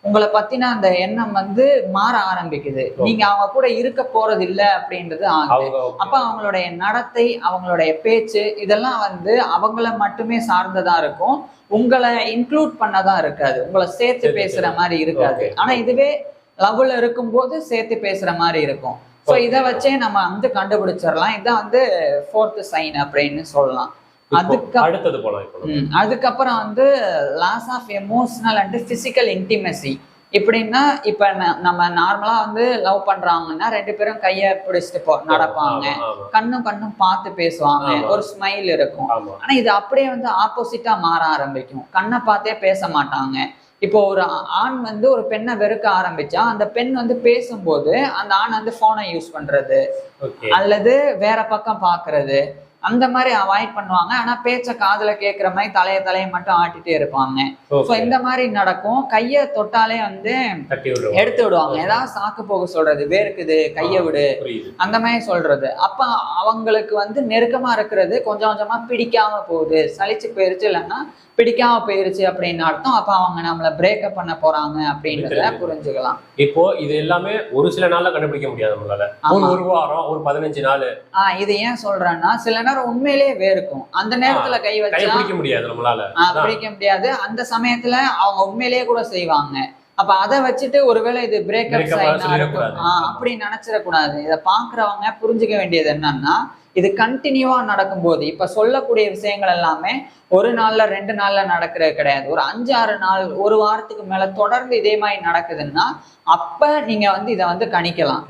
உங்களை பத்தின அந்த எண்ணம் வந்து மாற ஆரம்பிக்குது. நீங்க அவங்க கூட இருக்க போறது இல்லை அப்படின்றது ஆகுது. அப்ப அவங்களுடைய நடத்தை, அவங்களுடைய பேச்சு இதெல்லாம் வந்து அவங்கள மட்டுமே சார்ந்ததா இருக்கும். உங்களை இன்க்ளூட் பண்ணதான் இருக்காது, உங்களை சேர்த்து பேசுற மாதிரி இருக்காது. ஆனா இதுவே லவ்ல இருக்கும் போது சேர்த்து பேசுற மாதிரி இருக்கும். ஸோ இதை வச்சே நம்ம வந்து கண்டுபிடிச்சிடலாம். இதான் வந்து 4th சைன் அப்படின்னு சொல்லலாம். அதுக்கப்புறம் வந்து loss of emotional and physical intimacy. இப்படின்னா இப்ப நம்ம நார்மலா வந்து லவ் பண்றாங்கன்னா 2 பேரும் கைய பிடிச்சிட்டு நடப்பாங்க, கண்ணும் பார்த்து பேசுவாங்க, ஒரு ஸ்மைல் இருக்கும். ஆனா இது அப்படியே வந்து ஆப்போசிட்டா மாற ஆரம்பிக்கும். கண்ணை பார்த்தே பேச மாட்டாங்க. இப்போ ஒரு ஆண் வந்து ஒரு பெண்ணை வெறுக்க ஆரம்பிச்சா அந்த பெண் வந்து பேசும்போது அந்த ஆண் வந்து போனை யூஸ் பண்றது அல்லது வேற பக்கம் பாக்குறது அந்த மாதிரி அவாய்ட் பண்ணுவாங்க. ஆனா பேச்ச காதுல கேட்கிற மாதிரி தலையை மட்டும் ஆட்டிட்டே இருப்பாங்க. சோ இந்த மாதிரி நடக்கும். கைய தொட்டாலே வந்து எடுத்து விடுவாங்க. ஏதாவது சாக்கு போக சொல்றது, வேர்க்குது கைய விடு அந்த மாதிரி சொல்றது. அப்ப அவங்களுக்கு வந்து நெருக்கமா இருக்கிறது கொஞ்சம் கொஞ்சமா பிடிக்காம போகுது, சலிச்சு போயிருச்சு, இல்லைன்னா பிடிக்காம போயிருச்சு அப்படின்னு அர்த்தம். அப்ப அவங்க நம்மள பிரேக்கப் பண்ண போறாங்க அப்படின்றத புரிஞ்சுக்கலாம். இப்போ இது எல்லாமே ஒரு சில நாள்ல கண்டுபிடிக்க முடியாது நம்மளால. ஒரு வாரம், ஒரு 15 நாள். இது ஏன் சொல்றேன்னா சில நேரம் உண்மையிலேயே வேர்க்கும். அந்த நேரத்துல கை வச்சா பிடிக்க முடியாது நம்மளால. பிடிக்க முடியாது. அந்த சமயத்துல அவங்க உண்மையிலேயே கூட செய்வாங்க. அப்ப அதை வச்சுட்டு ஒருவேளை இது பிரேக்கப் அப்படி நினைச்சிடக்கூடாது. இதை பாக்குறவங்க புரிஞ்சுக்க வேண்டியது என்னன்னா இது கண்டினியூவா நடக்கும்போது இப்ப சொல்லக்கூடிய விஷயங்கள் எல்லாமே ஒரு நாள்ல 2 நாள்ல நடக்கிறது கிடையாது. ஒரு 5-6 நாள், ஒரு வாரத்துக்கு மேல தொடர்ந்து இதே மாதிரி நடக்குதுன்னா அப்ப நீங்க வந்து இதை வந்து கணிக்கலாம்.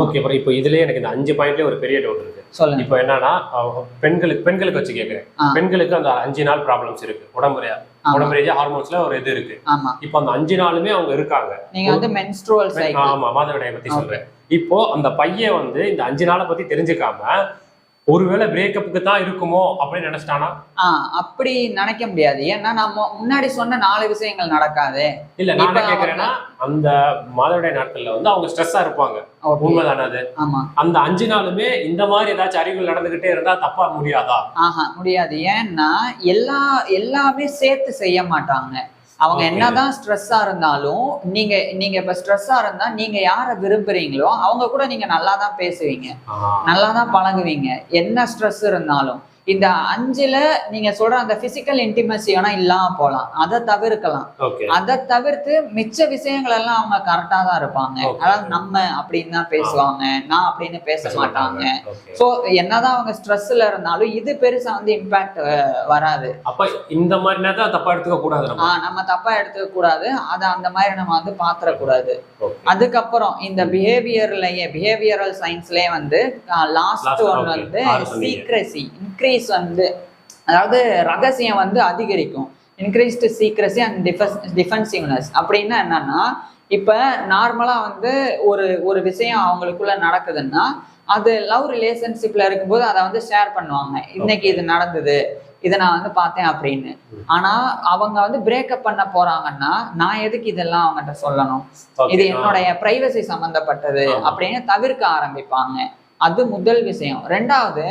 ஓகே. இப்போ இதுலயே எனக்கு இந்த 5 பாயிண்ட்ல ஒரு பெரிய டவுட் இருக்கு. சொல்லுங்க. இப்போ என்னன்னா பெண்களுக்கு வச்சு கேட்கிறேன். பெண்களுக்கு அந்த 5 நாள் ப்ராப்ளம்ஸ் இருக்கு. உடம்பு ரீதியா ஹார்மோன்ஸ்ல ஒரு இது இருக்கு. இப்போ அந்த 5 நாளுமே அவங்க இருக்காங்க. நீங்க வந்து மென்ஸ்ட்ருவல் சைக்கிள். ஆமா, மாதவிடாய் பத்தி சொல்றேன். இப்போ அந்த பையன் வந்து இந்த 5 நாளை பத்தி தெரிஞ்சுக்காம ஒருவேளை பிரேக்கப்புக்கு தான் இருக்குமோ அப்படின்னு நினைச்சிட்டானா? அப்படி நினைக்க முடியாது. ஏன்னா நம்ம முன்னாடி சொன்ன 4 விஷயங்கள் நடக்காது. இல்ல நான் என்ன கேக்குறேன்னா அந்த மாதவிடாய் நாட்கள்ல வந்து அவங்க ஸ்ட்ரெஸ்ஸா இருப்பாங்க. உண்மைதானே அது? அந்த 5 நாளுமே இந்த மாதிரி ஏதாச்சும் அறிகுறிகள் நடந்துகிட்டே இருந்தா தப்பா முடியாதா? முடியாது. ஏன்னா எல்லாமே சேர்த்து செய்ய மாட்டாங்க. அவங்க என்னதான் ஸ்ட்ரெஸ்ஸா இருந்தாலும் நீங்க இப்ப ஸ்ட்ரெஸ்ஸா இருந்தா நீங்க யார விரும்புறீங்களோ அவங்க கூட நீங்க நல்லா தான் பேசுவீங்க, நல்லா தான் பழகுவீங்க. என்ன ஸ்ட்ரெஸ் இருந்தாலும் இந்த 5ல நீங்க சொல்ற அந்த பிசிக்கல் இன்டிமசி வேணா இல்லாம போலாம், அதை தவிர்க்கலாம். அதை தவிர்த்து மிச்ச விஷயங்கள் எல்லாம் அவங்க கரெக்டா தான் இருப்பாங்க. அதாவது நம்ம அப்படின்னு தான் பேசுவாங்க, நான் அப்படின்னு பேச மாட்டாங்க. சோ என்னதான் அவங்க ஸ்ட்ரெஸ்ல இருந்தாலும் இது பெருசா வந்து இம்பாக்ட் வராது. அப்ப இந்த மாதிரி நேரத்துல தப்பா எடுத்துக்க கூடாது. நம்ம தப்பா எடுத்துக்க கூடாது. அதை அந்த மாதிரி நம்ம வந்து பாத்திரக்கூடாது. அதுக்கப்புறம் இந்த பிஹேவியரல் சயின்ஸ்லயே வந்து லாஸ்ட் ஒன் வந்து சீக்ரெசி இன்க்ரீஸ் வந்து, அதாவது ரகசியம் வந்து அதிகரிக்கும். இன்க்ரீஸ்டு சீக்ரெசி அண்ட் டிஃபென்சிவ்னஸ் அப்படின்னா என்னன்னா இப்ப நார்மலா வந்து ஒரு விஷயம் அவங்களுக்குள்ள நடக்குதுன்னா அது லவ் ரிலேஷன்ஷிப்ல இருக்கும்போது அதை வந்து ஷேர் பண்ணுவாங்க. இன்னைக்கு இது நடந்தது, இதை நான் வந்து பார்த்தேன் அப்படின்னு. ஆனா அவங்க வந்து பிரேக்கப் பண்ண போறாங்கன்னா நான் எதுக்கு இதெல்லாம் அவங்ககிட்ட சொல்லணும், இது என்னுடைய பிரைவசி சம்பந்தப்பட்டது அப்படின்னு தவிர்க்க ஆரம்பிப்பாங்க. அது முதல் விஷயம். ரெண்டாவது,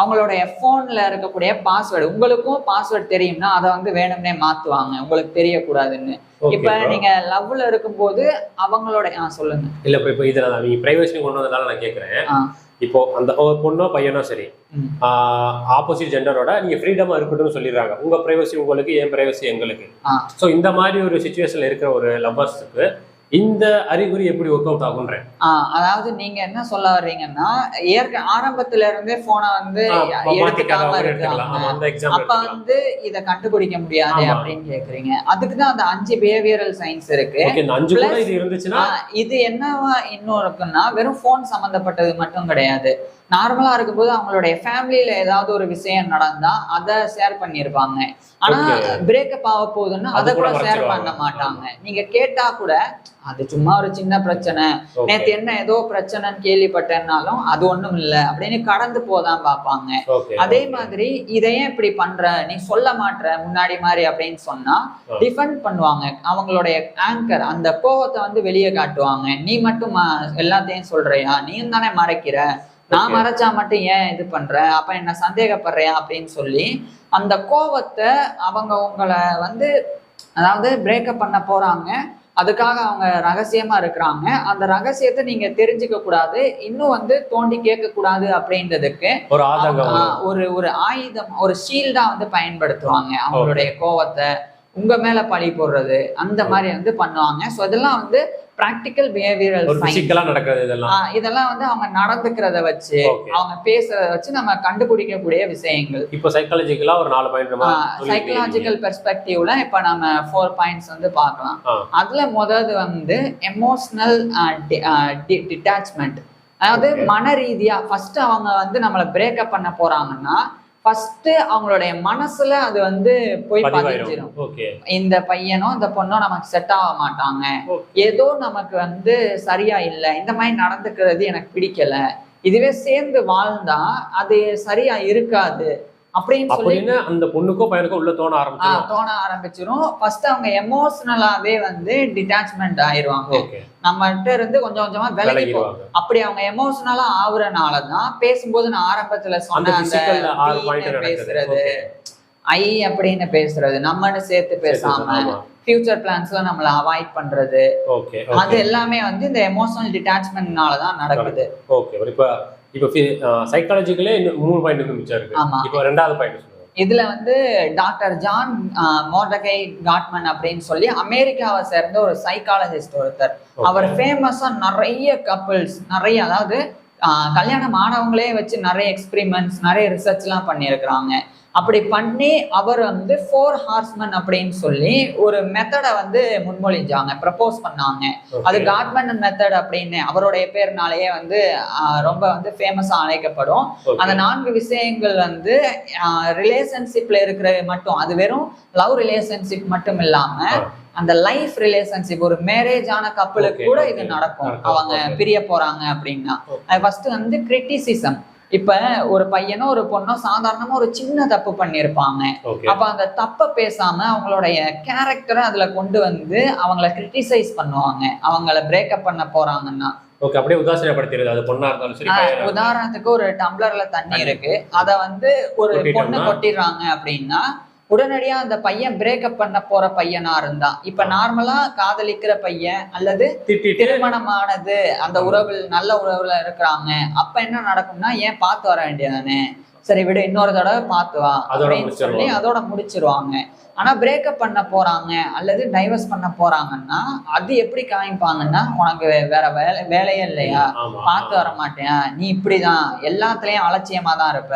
அவங்களுடைய போன்ல இருக்கக்கூடிய பாஸ்வேர்டு, உங்களுக்கும் பாஸ்வேர்டு தெரியும்னா அதை வந்து வேணும்னே மாத்துவாங்க உங்களுக்கு தெரியக்கூடாதுன்னு. இப்ப நீங்க லவ்ல இருக்கும்போது அவங்களோட சொல்லுங்க. இல்ல இப்ப இதுல நீங்க பிரைவசி கொண்டு வந்ததால நான் கேக்குறேன். இப்போ அந்த பொண்ணோ பையனோ சரி, ஆப்போசிட் ஜெண்டரோட நீங்க ஃப்ரீடமா இருக்கட்டும்னு சொல்லிடுறாங்க. உங்க பிரைவசி உங்களுக்கு, என் பிரைவசி எங்களுக்கு. சோ இந்த மாதிரி ஒரு சிச்சுவேஷன்ல இருக்கிற ஒரு லவ்வர்ஸுக்கு இந்த அறிகுறி எப்படி ஒர்க் அவுட் ஆகும்ன்ற? அதாவது நீங்க என்ன சொல்ல வர்றீங்கன்னா, ஆரம்பத்துல இருந்தே போனை வந்து எடுத்துக்காம இருக்காங்க, அப்ப வந்து இத கண்டுபிடிக்க முடியாது அப்படின்னு கேக்குறீங்க. அதுக்குதான் அந்த 5 பிஹேவியரல் சயின்ஸ் இருக்கு. இது என்னவா இன்னும் இருக்குன்னா, வெறும் போன் சம்பந்தப்பட்டது மட்டும் கிடையாது. நார்மலா இருக்கும்போது அவங்களுடைய ஃபேமிலியில ஏதாவது ஒரு விஷயம் நடந்தா அதை ஷேர் பண்ணிருப்பாங்க. ஆனா பிரேக்கப் ஆக போகுதுன்னா அதை கூட ஷேர் பண்ண மாட்டாங்க. நீங்க கேட்டா கூட அது சும்மா ஒரு சின்ன பிரச்சனை, நேத்து என்ன ஏதோ பிரச்சனைன்னு கேள்விப்பட்டேன்னாலும் அது ஒண்ணும் இல்லை அப்படின்னு கடந்து போதான் பார்ப்பாங்க. அதே மாதிரி இதையே இப்படி பண்ற, நீ சொல்ல மாட்ற முன்னாடி மாதிரி அப்படின்னு சொன்னா டிஃபெண்ட் பண்ணுவாங்க. அவங்களுடைய ஆங்கர் அந்த கோபத்தை வந்து வெளியே காட்டுவாங்க. நீ மட்டும் எல்லாத்தையும் சொல்றியா, நீயும் தானே மறைக்கிற, நான் மறைச்சா மட்டும் ஏன் இது பண்ற, அப்ப என்ன சந்தேகப்படுறியா அப்படின்னு சொல்லி அந்த கோவத்தை அவங்க உங்களை வந்து, அதாவது பிரேக்கப் பண்ண போறாங்க, அதுக்காக அவங்க ரகசியமா இருக்கிறாங்க, அந்த ரகசியத்தை நீங்க தெரிஞ்சுக்க கூடாது, இன்னும் வந்து தோண்டி கேட்க கூடாது அப்படின்றதுக்கு ஒரு ஆயுதம், ஒரு ஷீல்டா வந்து பயன்படுத்துவாங்க. அவங்களுடைய கோவத்தை உங்க மேல பழி போடுறது அந்த மாதிரி வந்து பண்ணுவாங்க. ஸோ இதெல்லாம் வந்து பிராக்டிக்கல் பிஹேவியரல் இதெல்லாம் வந்து அவங்க நடந்துக்கிறத வச்சு, அவங்க பேசுறத வச்சு நம்ம கண்டுபிடிக்கக்கூடிய விஷயங்கள். இப்போ சைக்காலஜிக்கலா ஒரு 4 பாயிண்ட், சைக்காலஜிக்கல் பெர்ஸ்பெக்டிவ்ல இப்ப நம்ம 4 பாயிண்ட்ஸ் வந்து பார்க்கலாம். அதுல முதல்ல வந்து எமோஷனல் டிட்டாச்மெண்ட், அதாவது மன ரீதியா ஃபர்ஸ்ட் அவங்க வந்து நம்மளை பிரேக்கப் பண்ண போறாங்கன்னா ஃபர்ஸ்ட் அவங்களுடைய மனசுல அது வந்து போய் பதிஞ்சிடும். இந்த பையனோ இந்த பொண்ணோ நமக்கு செட் ஆக மாட்டாங்க, ஏதோ நமக்கு வந்து சரியா இல்லை, இந்த மாதிரி நடந்துக்கிறது எனக்கு பிடிக்கல, இதுவே சேர்ந்து வாழ்ந்தா அது சரியா இருக்காது அப்படின்னு சொல்லி அந்த பொண்ணுக்கோ பையனுக்கோ உள்ள தோண ஆரம்பிச்சிடும். ஃபர்ஸ்ட் அவங்க எமோஷனலாவே வந்து டிட்டாச்மெண்ட் ஆயிடுவாங்க, நம்மகிட்ட இருந்து கொஞ்சம் கொஞ்சமா விலகி போவாங்க. அப்படி அவங்க எமோஷனலா ஆகுறனாலதான் பேசும்போது நான் ஆரம்பத்துல சொன்ன அந்த பேசுறது, ஐ அப்படின்னு பேசுறது, நம்மன்னு சேர்த்து பேசாம ஃபியூச்சர் பிளான்ஸ்ல நம்மள அவாய்ட் பண்றது, அது எல்லாமே வந்து இந்த எமோஷனல் டிட்டாச்மெண்ட்னாலதான் நடக்குது. இப்போ சைக்காலஜிக்கலே 3 பாயிண்ட் மிச்சம் இருக்கு. இப்போ 2வது பாயிண்ட் சொல்லுங்க. இதுல வந்து டாக்டர் ஜான் மோர்டகை காட்மன் அப்படின்னு சொல்லி அமெரிக்காவை சேர்ந்த ஒரு சைக்காலஜிஸ்ட் ஒருத்தர். அவர் ஃபேமஸா நிறைய கப்பிள்ஸ், நிறைய, அதாவது கல்யாணம் ஆனவங்களே வச்சு நிறைய எக்ஸ்பெரிமெண்ட்ஸ், நிறைய ரிசர்ச் எல்லாம் பண்ணியிருக்கிறாங்க. அப்படி பண்ணி அவர் வந்து 4 ஹார்ஸ்மன் அப்படின்னு சொல்லி ஒரு மெத்தடை வந்து முன்மொழிஞ்சாங்க, ப்ரப்போஸ் பண்ணாங்க. அது காட்மன் மெத்தட் அப்படின்னு அவருடைய பேர்னாலேயே வந்து ரொம்ப வந்து ஃபேமஸா அழைக்கப்படும். அந்த 4 விஷயங்கள் வந்து ரிலேஷன்ஷிப்ல இருக்கிற மட்டும், அது வெறும் லவ் ரிலேஷன்ஷிப் மட்டும் இல்லாம அந்த லைஃப் ரிலேஷன்ஷிப், ஒரு மேரேஜ் ஆன கப்பலுக்கு கூட இது நடக்கும். அவங்க பிரிய போறாங்க அப்படின்னா ஃபர்ஸ்ட் வந்து கிரிட்டிசிசம். இப்ப ஒரு பையனோ ஒரு பொண்ணோ சாதாரணமா ஒரு சின்ன தப்பு பண்ணிருப்பாங்க, அப்ப அந்த தப்ப பேசாம அவங்களுடைய கேரக்டரை அதுல கொண்டு வந்து அவங்கள கிரிட்டிசைஸ் பண்ணுவாங்க அவங்கள பிரேக்கப் பண்ண போறாங்கன்னா. அப்படியே உதாசீனப்படுத்திடுது. அது பொண்ணா இருந்தாலும் சரி, உதாரணத்துக்கு ஒரு டம்ளர்ல தண்ணி இருக்கு, அத வந்து ஒரு பொண்ணு கொட்டிடுறாங்க அப்படின்னா உடனடியா அந்த பையன் பிரேக்கப் பண்ண போற பையனா இருந்தா, இப்ப நார்மலா காதலிக்கிற பையன் அல்லது திருமணமானது அந்த உறவில் நல்ல உறவுல இருக்கிறாங்க, அப்ப என்ன நடக்கும்னா, ஏன் பார்த்து வர வேண்டியதானே, சரி விடு இன்னொரு தடவை பார்த்து வா அப்படின்னு சொல்லி அதோட முடிச்சிருவாங்க. ஆனா பிரேக்கப் பண்ண போறாங்க அல்லது டைவர்ஸ் பண்ண போறாங்கன்னா அது எப்படி காமிப்பாங்கன்னா, உனக்கு வேற வேலையே இல்லையா, பார்த்து வர மாட்டேன், நீ இப்படிதான் எல்லாத்துலயும் அலட்சியமா தான் இருப்ப,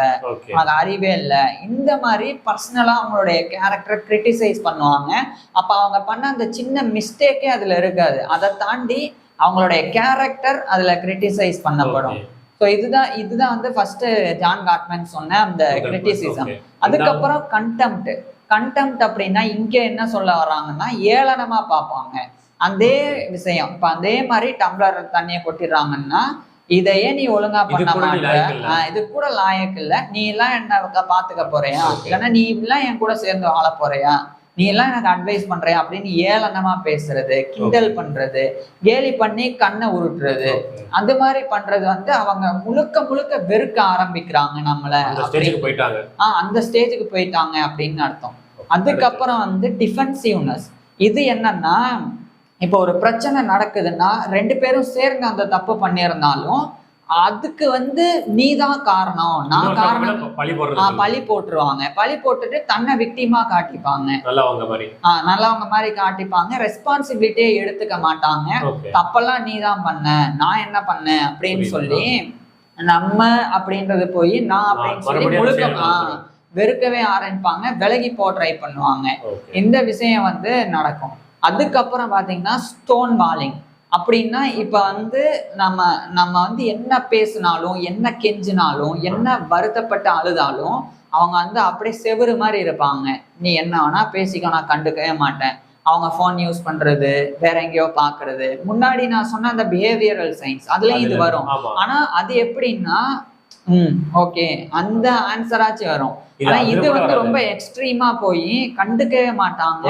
உனக்கு அறிவே இல்லை, இந்த மாதிரி பர்சனலா அவங்களுடைய கேரக்டரை கிரிட்டிசைஸ் பண்ணுவாங்க. அப்ப அவங்க பண்ண அந்த சின்ன மிஸ்டேக்கே அதுல இருக்காது, அதை தாண்டி அவங்களுடைய கேரக்டர் அதுல கிரிட்டிசைஸ் பண்ணப்படும். ஸோ இதுதான் வந்து ஃபர்ஸ்ட் ஜான் காட்மன் சொன்ன அந்த கிரிட்டிசிசம். அதுக்கப்புறம் கண்டெம்ட் அப்படின்னா இங்க என்ன சொல்ல வர்றாங்கன்னா, ஏளனமா பார்ப்பாங்க. அதே விஷயம் இப்ப அதே மாதிரி டம்ளர் தண்ணியை கொட்டிடுறாங்கன்னா இதையே நீ ஒழுங்கா பண்ண மாட்ட, இல்ல. இது கூட லாயக்கு இல்ல, நீ எல்லாம் என்ன பாத்துக்க போறியா, இல்லைன்னா நீ எல்லாம் என் கூட சேர்ந்து வாழ போறியா, நீ எல்லாம் எனக்கு அட்வைஸ் பண்றியா அப்படின்னு ஏளனமா பேசுறது, கிண்டல் பண்றது, கேலி பண்ணி கண்ணை உருட்டுறது, அந்த மாதிரி பண்றது வந்து அவங்க முழுக்க முழுக்க வெறுக்க ஆரம்பிக்கிறாங்க நம்மள. அந்த ஸ்டேஜுக்கு போயிட்டாங்க அப்படின்னு அர்த்தம். அதுக்கப்புறம் வந்து டிஃபென்சிவ்னஸ். இது என்னன்னா, இப்போ ஒரு பிரச்சனை நடக்குதுன்னா 2 பேரும் சேர்ந்து அந்த தப்பு பண்ணியிருந்தாலும் அதுக்கு வந்து நீதான் காரணம், நான் காரணம், பழி போட்டுருவாங்க. பழி போட்டுட்டு தன்னை விக்டிமா காட்டிப்பாங்க, நல்லவங்க மாதிரி காட்டிப்பாங்க. ரெஸ்பான்சிபிலிட்டியே எடுத்துக்க மாட்டாங்க. தப்பெல்லாம் நீதான் பண்ண, நான் என்ன பண்ணேன் அப்படின்னு சொல்லி நம்ம அப்படின்றது போய் நான் அப்படின்னு சொல்லி முழுக்க வெறுக்கவே ஆரம்பிப்பாங்க, விலகி போ ட்ரை பண்ணுவாங்க. இந்த விஷயம் வந்து நடக்கும். அதுக்கப்புறம் பாத்தீங்கன்னா ஸ்டோன் வாலிங் அப்படின்னா, இப்ப வந்து நம்ம வந்து என்ன பேசினாலும், என்ன கெஞ்சினாலும், என்ன வருத்தப்பட்டு அழுதாலும் அவங்க வந்து அப்படியே செவுரு மாதிரி இருப்பாங்க. நீ என்ன வேணா பேசிக்க, நான் கண்டுக்கவே மாட்டேன். அவங்க போன் யூஸ் பண்றது, வேற எங்கேயோ பாக்குறது, முன்னாடி நான் சொன்ன அந்த பிஹேவியரல் சயின்ஸ் அதுலயும் இது வரும். ஆனா அது எப்படின்னா ஓகே அந்த ஆன்சராச்சு வரும். ஆனா இது வந்து ரொம்ப எக்ஸ்ட்ரீமா போய் கண்டுக்கவே மாட்டாங்க,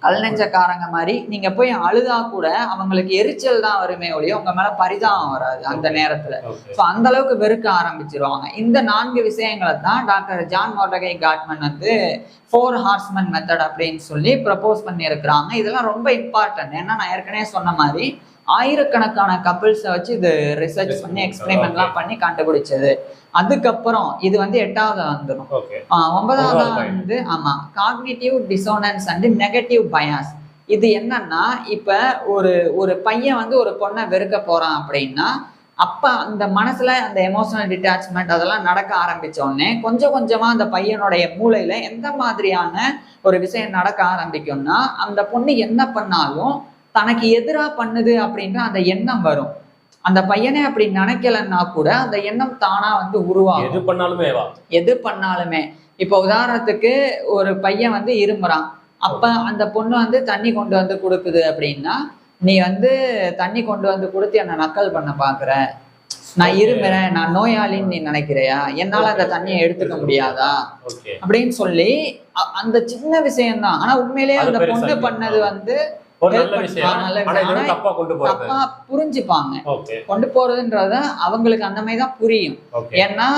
கல்நெஞ்சக்காரங்க மாதிரி. நீங்க போய் அழுதா கூட அவங்களுக்கு எரிச்சல் தான் வருமே ஒழிய உங்க மேல பரிதாபம் வராது அந்த நேரத்துல. சோ அந்த அளவுக்கு வெறுக்க ஆரம்பிச்சிருவாங்க. இந்த 4 விஷயங்களை தான் டாக்டர் ஜான் மோர்டகை காட்மன் வந்து 4 ஹார்ஸ்மேன் மெத்தட் அப்படின்னு சொல்லி ப்ரப்போஸ் பண்ணி இருக்கிறாங்க. இதெல்லாம் ரொம்ப இம்பார்ட்டன்ட். ஏன்னா நான் ஏற்கனவே சொன்ன மாதிரி ஆயிரக்கணக்கான கப்பிள்ஸை வச்சு இது ரிசர்ச் பண்ணி எக்ஸ்பெரிமெண்ட்லாம் பண்ணி கண்டுபிடிச்சது. அதுக்கப்புறம் இது வந்து 8வது வந்துடும். 9வது வந்து cognitive dissonance and negative bias. இது என்னன்னா, இப்ப ஒரு பையன் வந்து ஒரு பொண்ணை வெறுக்க போறான் அப்படின்னா, அப்ப அந்த மனசுல அந்த எமோஷனல் டிட்டாச்மெண்ட் அதெல்லாம் நடக்க ஆரம்பிச்ச உடனே கொஞ்சம் கொஞ்சமா அந்த பையனுடைய மூளையில எந்த மாதிரியான ஒரு விஷயம் நடக்க ஆரம்பிக்கும்னா, அந்த பொண்ணு என்ன பண்ணாலும் தனக்கு எதிரா பண்ணுது அப்படின்ற அந்த எண்ணம் வரும். அந்த பையனே அப்படி நினைக்கலன்னா கூட அந்த எண்ணம் தானா வந்து உருவாகும். எது பண்ணாலுமே இப்ப உதாரணத்துக்கு ஒரு பையன் வந்து இருமுறான், அப்ப அந்த பொண்ணு வந்து தண்ணி கொண்டு வந்து கொடுக்குது அப்படின்னா, நீ வந்து தண்ணி கொண்டு வந்து கொடுத்து என்னை நக்கல் பண்ண பாக்குற, நான் இருமுறேன், நான் நோயாளின்னு நீ நினைக்கிறையா, என்னால அந்த தண்ணியை எடுத்துக்க முடியாதா அப்படின்னு சொல்லி அந்த சின்ன விஷயம்தான். ஆனா உண்மையிலேயே அந்த பொண்ணு பண்ணது வந்து தப்பா புரிஞ்சுப்பாங்க. கொண்டு போறதுன்றத அவங்களுக்கு அந்த மாதிரிதான் புரியும். ஏன்னா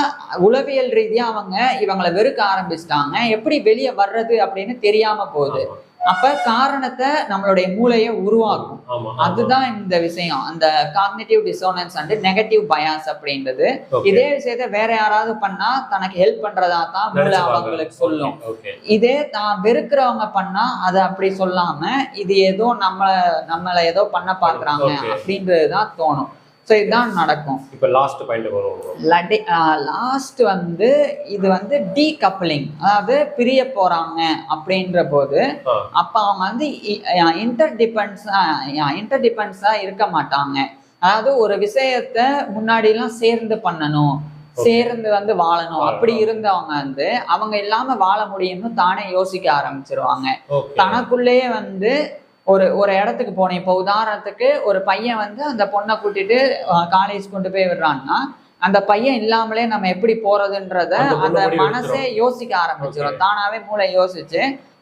உளவியல் ரீதியா அவங்க இவங்களை வெறுக்க ஆரம்பிச்சிட்டாங்க, எப்படி வெளியே வர்றது அப்படின்னு தெரியாம போகுது. அப்ப காரணத்தை நம்மளுடைய மூளையை உருவாக்கும். அதுதான் இந்த விஷயம், அந்த cognitive dissonance and negative bias அப்படின்றது. இதே விஷயத்த வேற யாராவது பண்ணா தனக்கு ஹெல்ப் பண்றதா தான் மூளை அவங்களுக்கு சொல்லும். இதே தான் வெறுக்கிறவங்க பண்ணா அதை அப்படி சொல்லாம இது ஏதோ நம்மள ஏதோ பண்ண பாக்குறாங்க அப்படின்றதுதான் தோணும். ஸோ இதுதான் நடக்கும். இப்போ லாஸ்ட் பாயிண்ட் வரும். லாஸ்ட் வந்து இது வந்து டீகப்ளிங், அதாவது பிரிய போறாங்க அப்படின்ற போது அப்ப அவங்க வந்து இன்டர்டிபெண்டன்ஸா இருக்க மாட்டாங்க. அதாவது ஒரு விஷயத்த முன்னாடி எல்லாம் சேர்ந்து பண்ணணும், சேர்ந்து வந்து வாழணும், அப்படி இருந்தவங்க வந்து அவங்க இல்லாம வாழ முடியும்னு தானே யோசிக்க ஆரம்பிச்சிருவாங்க. தனக்குள்ளேயே வந்து ஒரு இடத்துக்கு போனேன். இப்போ உதாரணத்துக்கு ஒரு பையன் வந்து அந்த பொண்ணை கூட்டிட்டு காலேஜ் கொண்டு போய் விடுறான்னா, அந்த பையன் இல்லாமலே நம்ம எப்படி போறதுன்றத அந்த மனசே யோசிக்க ஆரம்பிச்சிடும். தானாவே மூளை யோசிச்சு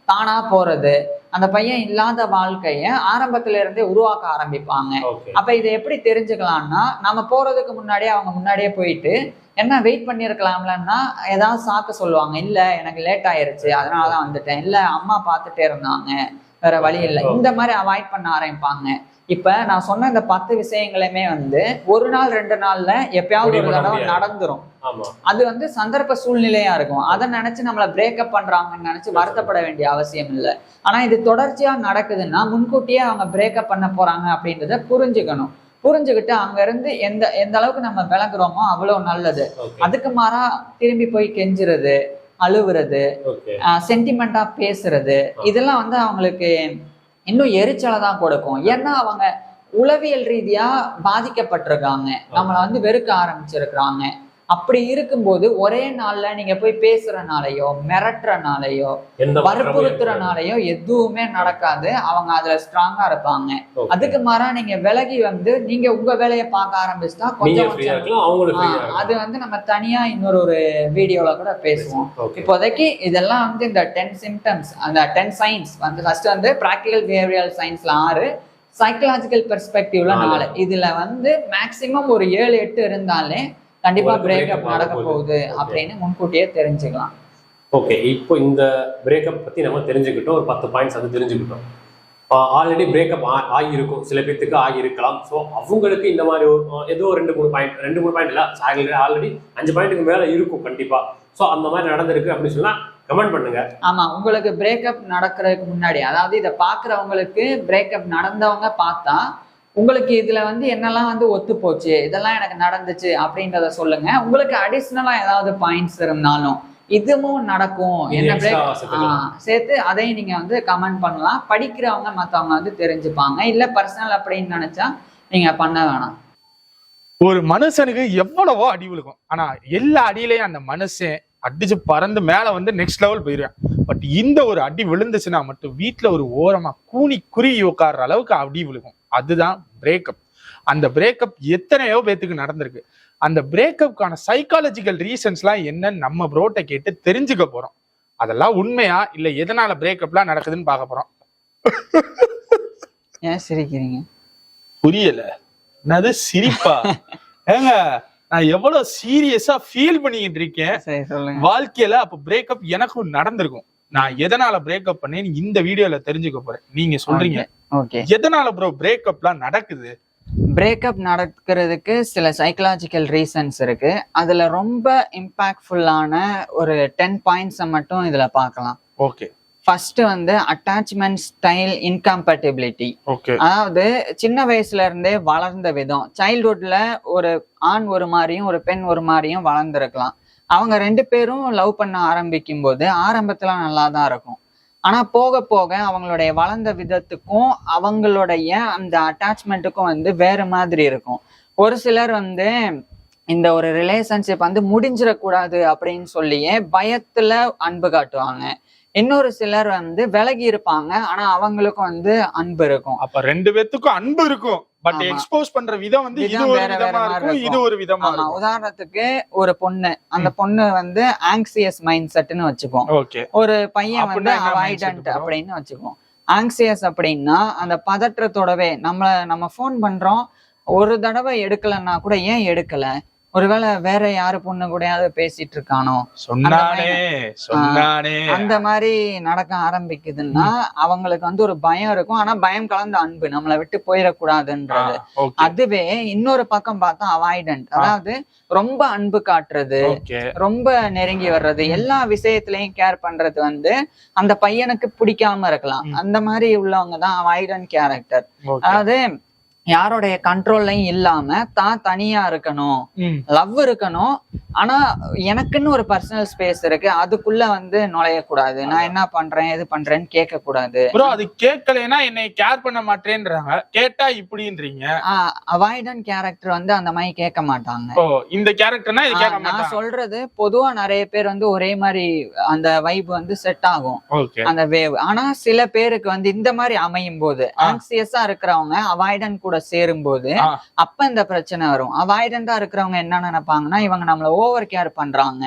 தானா போறது, அந்த பையன் இல்லாத வாழ்க்கைய ஆரம்பத்துல இருந்தே உருவாக்க ஆரம்பிப்பாங்க. அப்ப இதை எப்படி தெரிஞ்சுக்கலாம்னா, நம்ம போறதுக்கு முன்னாடியே அவங்க முன்னாடியே போயிட்டு என்ன வெயிட் பண்ணிருக்கலாம்லன்னா ஏதாவது சாக்க சொல்லுவாங்க. இல்ல எனக்கு லேட் ஆயிருச்சு அதனாலதான் வந்துட்டேன், இல்ல அம்மா பார்த்துட்டே இருந்தாங்க வேற வழி இல்லை, இந்த மாதிரி அவாய்ட் பண்ண ஆரம்பிப்பாங்க. இப்ப நான் சொன்ன இந்த 10 விஷயங்களுமே வந்து 1 நாள் 2 நாள்ல எப்பயாவது ஒரு தடவை நடந்துரும். அது வந்து சந்தர்ப்ப சூழ்நிலையா இருக்கும். அதை நினைச்சு நம்மள பிரேக்கப் பண்றாங்கன்னு நினைச்சு வருத்தப்பட வேண்டிய அவசியம் இல்லை. ஆனா இது தொடர்ச்சியா நடக்குதுன்னா முன்கூட்டியே அவங்க பிரேக்கப் பண்ண போறாங்க அப்படின்றத புரிஞ்சுக்கணும். புரிஞ்சுக்கிட்டு அங்க இருந்து எந்த அளவுக்கு நம்ம விளங்குறோமோ அவ்வளவு நல்லது. அதுக்கு மாறா திரும்பி போய் கெஞ்சுறது, அழுவுறது, சென்டிமெண்டா பேசுறது, இதெல்லாம் வந்து அவங்களுக்கு இன்னும் எரிச்சலை தான் கொடுக்கும். ஏன்னா அவங்க உளவியல் ரீதியா பாதிக்கப்பட்டிருக்காங்க, நம்மளை வந்து வெறுக்க ஆரம்பிச்சிருக்கிறாங்க. அப்படி இருக்கும்போது ஒரே நாள்ல நீங்க போய் பேசுறனாலயோ மிரட்டுறனாலயோ வற்புறுத்துறனாலயோ எதுவுமே நடக்காது. அவங்க அதுல ஸ்ட்ராங்கா இருப்பாங்க. அதுக்கு மாறா நீங்க விலகி வந்து நீங்க உங்க வேலையை பார்க்க ஆரம்பிச்சுட்டா கொஞ்சம் அது வந்து நம்ம தனியா இன்னொரு வீடியோல கூட பேசுவோம். இப்போதைக்கு இதெல்லாம் வந்து இந்த 10 சிம்டம்ஸ், அந்த 10 சைன்ஸ் வந்து ஃபர்ஸ்ட் வந்து பிராக்டிகல் பிஹேவியரல் சயின்ஸ்ல 6, சைக்கலாஜிக்கல் பெர்ஸ்பெக்டிவ்ல 4. இதுல வந்து மேக்சிமம் ஒரு 7-8 இருந்தாலே கண்டிப்பா பிரேக்கப் நடக்க போகுது அப்படின்னு முன்கூட்டியே தெரிஞ்சுக்கலாம். ஓகே, இப்போ இந்த பிரேக்கப் பத்தி நம்ம தெரிஞ்சுக்கிட்டோம். ஒரு 10 பாயிண்ட்ஸ் வந்து தெரிஞ்சுக்கிட்டோம். ஆல்ரெடி பிரேக்கப் ஆகியிருக்கும், சில பேர்த்துக்கு ஆகியிருக்கலாம். ஸோ அவங்களுக்கு இந்த மாதிரி ஏதோ 2-3 பாயிண்ட் இல்லை, ஆல்ரெடி 5 பாயிண்ட்டுக்கு மேலே இருக்கும் கண்டிப்பா. ஸோ அந்த மாதிரி நடந்திருக்கு அப்படின்னு சொன்னா கமெண்ட் பண்ணுங்க. ஆமா, உங்களுக்கு பிரேக்கப் நடக்கிறதுக்கு முன்னாடி, அதாவது இதை பாக்குறவங்களுக்கு பிரேக்கப் நடந்தவங்க பார்த்தா உங்களுக்கு இதுல வந்து என்னெல்லாம் வந்து ஒத்து போச்சு, இதெல்லாம் எனக்கு நடந்துச்சு அப்படின்றத சொல்லுங்க. உங்களுக்கு அடிஷ்னலா ஏதாவது பாயிண்ட்ஸ் இருந்தாலும் இதுவும் நடக்கும் என்ன சேர்த்து அதையும் நீங்க வந்து கமெண்ட் பண்ணலாம். படிக்கிறவங்க மற்றவங்க வந்து தெரிஞ்சுப்பாங்க. இல்ல பர்சனல் அப்படின்னு நினைச்சா நீங்க பண்ண வேணாம். ஒரு மனுஷனுக்கு எவ்வளவோ அடி விழுக்கும், ஆனா எல்லா அடியிலையும் அந்த மனுஷன் அடிச்சு பறந்து மேல வந்து நெக்ஸ்ட் லெவல் போயிருவேன். பட் இந்த ஒரு அடி விழுந்துச்சுன்னா மட்டும் வீட்டுல ஒரு ஓரமா கூனி குருவி உட்கார்ற அளவுக்கு அடி விழுகும். அதுதான் பிரேக்கப். அந்த பிரேக்கப் எத்தனையோ பேத்துக்கு நடந்திருக்கு. அந்த பிரேக்கப்கான சைக்காலஜிக்கல் ரீசன்ஸ்லாம் என்னன்னு நம்ம ப்ரோட்ட கேட்டு தெரிஞ்சுக்க போறோம். அதெல்லாம் உண்மையா இல்ல எதனால பிரேக்கப்லாம் நடக்குதுன்னு பார்க்க போறோம். ஏன் சிரிக்கிறீங்க? புரியல. என்னது சிரிப்பா? ஏங்க நான் எவ்வளவு சீரியஸா ஃபீல் பண்ணிக்கிட்டு இருக்கேன் வாழ்க்கையில. அப்ப பிரேக்கப் எனக்கும் நடந்திருக்கும். நான் எதனால பிரேக்கப் பண்ணேன்னு இந்த வீடியோல தெரிஞ்சுக்க போறேன். நீங்க சொல்றீங்க எதனால ப்ரோ பிரேக்கப்லாம் நடக்குது? பிரேக்கப் நடக்கிறதுக்கு சில சைக்கலாஜிக்கல் ரீசன்ஸ் இருக்கு. அதுல ரொம்ப இம்பாக்ட்ஃபுல்லான ஒரு 10 பாயிண்ட்ஸை மட்டும் இதுல பார்க்கலாம். ஓகே. ஃபர்ஸ்ட் வந்து அட்டாச்மெண்ட் ஸ்டைல் இன்கம்பேட்டபிலிட்டி. அதாவது சின்ன வயசுல இருந்தே வளர்ந்த விதம். சைல்ட்ஹுட்ல ஒரு ஆண் ஒரு மாதிரியும் ஒரு பெண் ஒரு மாதிரியும் வளர்ந்துருக்கலாம். அவங்க 2 பேரும் லவ் பண்ண ஆரம்பிக்கும் போது ஆரம்பத்துல நல்லா தான் இருக்கும். ஆனா போக போக அவங்களுடைய வளர்ந்த விதத்துக்கும் அவங்களுடைய அந்த அட்டாச்மெண்ட்டுக்கும் வந்து வேற மாதிரி இருக்கும். ஒரு சிலர் வந்து இந்த ஒரு ரிலேஷன்ஷிப் வந்து முடிஞ்சிடக்கூடாது அப்படின்னு சொல்லியே பயத்துல அன்பு காட்டுவாங்க. இன்னொரு சிலர் வந்து விலகி இருப்பாங்க, ஆனா அவங்களுக்கும் வந்து அன்பு இருக்கும். அப்ப 2 பேத்துக்கும் அன்பு இருக்கும், பட் எக்ஸ்போஸ் பண்ற விதம் வந்து இது ஒரு விதமா இருக்கும், இது ஒரு விதமா இருக்கும். உதாரணத்துக்கு ஒரு பொண்ணு, அந்த பொண்ணு வந்து ஆங்ஸியஸ் மைண்ட் செட்னு வச்சுக்கோம். ஒரு பையன் வந்து அவாய்டன்ட் அப்படின்னு வச்சுக்கோம். ஆங்ஸியஸ் அப்படின்னா அந்த பதற்றத்தோடவே நம்ம போன் பண்றோம், ஒரு தடவை எடுக்கலன்னா கூட ஏன் எடுக்கல, ஒருவேளை வேற யாரு பொண்ணு கூடயாவது பேசிட்டு இருக்கானோ, அந்த மாதிரி நடக்க ஆரம்பிக்குதுன்னா அவங்களுக்கு வந்து ஒரு பயம் இருக்கும். ஆனா பயம் கலந்த அன்பு, நம்மளை விட்டு போயிடக்கூடாதுன்றது. அதுவே இன்னொரு பக்கம் பார்த்தா அவாய்டன்ட், அதாவது ரொம்ப அன்பு காட்டுறது, ரொம்ப நெருங்கி வர்றது, எல்லா விஷயத்திலையும் கேர் பண்றது வந்து அந்த பையனுக்கு பிடிக்காம இருக்கலாம். அந்த மாதிரி உள்ளவங்க தான் அவாய்டன்ட் கேரக்டர். அதாவது யாரோடைய கண்ட்ரோல்லையும் இல்லாம தான் தனியா இருக்கணும், லவ் இருக்கணும், ஆனா எனக்குன்னு ஒரு பர்சனல் ஸ்பேஸ் இருக்கு, அதுக்குள்ள வந்து நுழையக்கூடாது, நான் என்ன பண்றேன் எது பண்றேன்னு கேட்க கூடாது. அது கேட்கலைன்னா என்னை கேர் பண்ண மாட்டேன்றாங்க, கேட்டா இப்படின்றீங்க. அவாய்டன்ட் கேரக்டர் வந்து அந்த மாதிரி கேட்க மாட்டாங்க. இந்த கேரக்டர்னா நான் சொல்றது பொதுவா நிறைய பேர் வந்து ஒரே மாதிரி அந்த வைப் வந்து செட் ஆகும், அந்த வேவ். ஆனா சில பேருக்கு வந்து இந்த மாதிரி அமையும் போது ஆங்ஸியஸா இருக்கிறவங்க அவாய்டன்ட் கூட சேரும் போது அப்ப இந்த பிரச்சனை வரும். அவாய்டண்டா இருக்கிறவங்க என்ன நினைப்பாங்கன்னா, இவங்க நம்மள ஓவர் கேர் பண்றாங்க,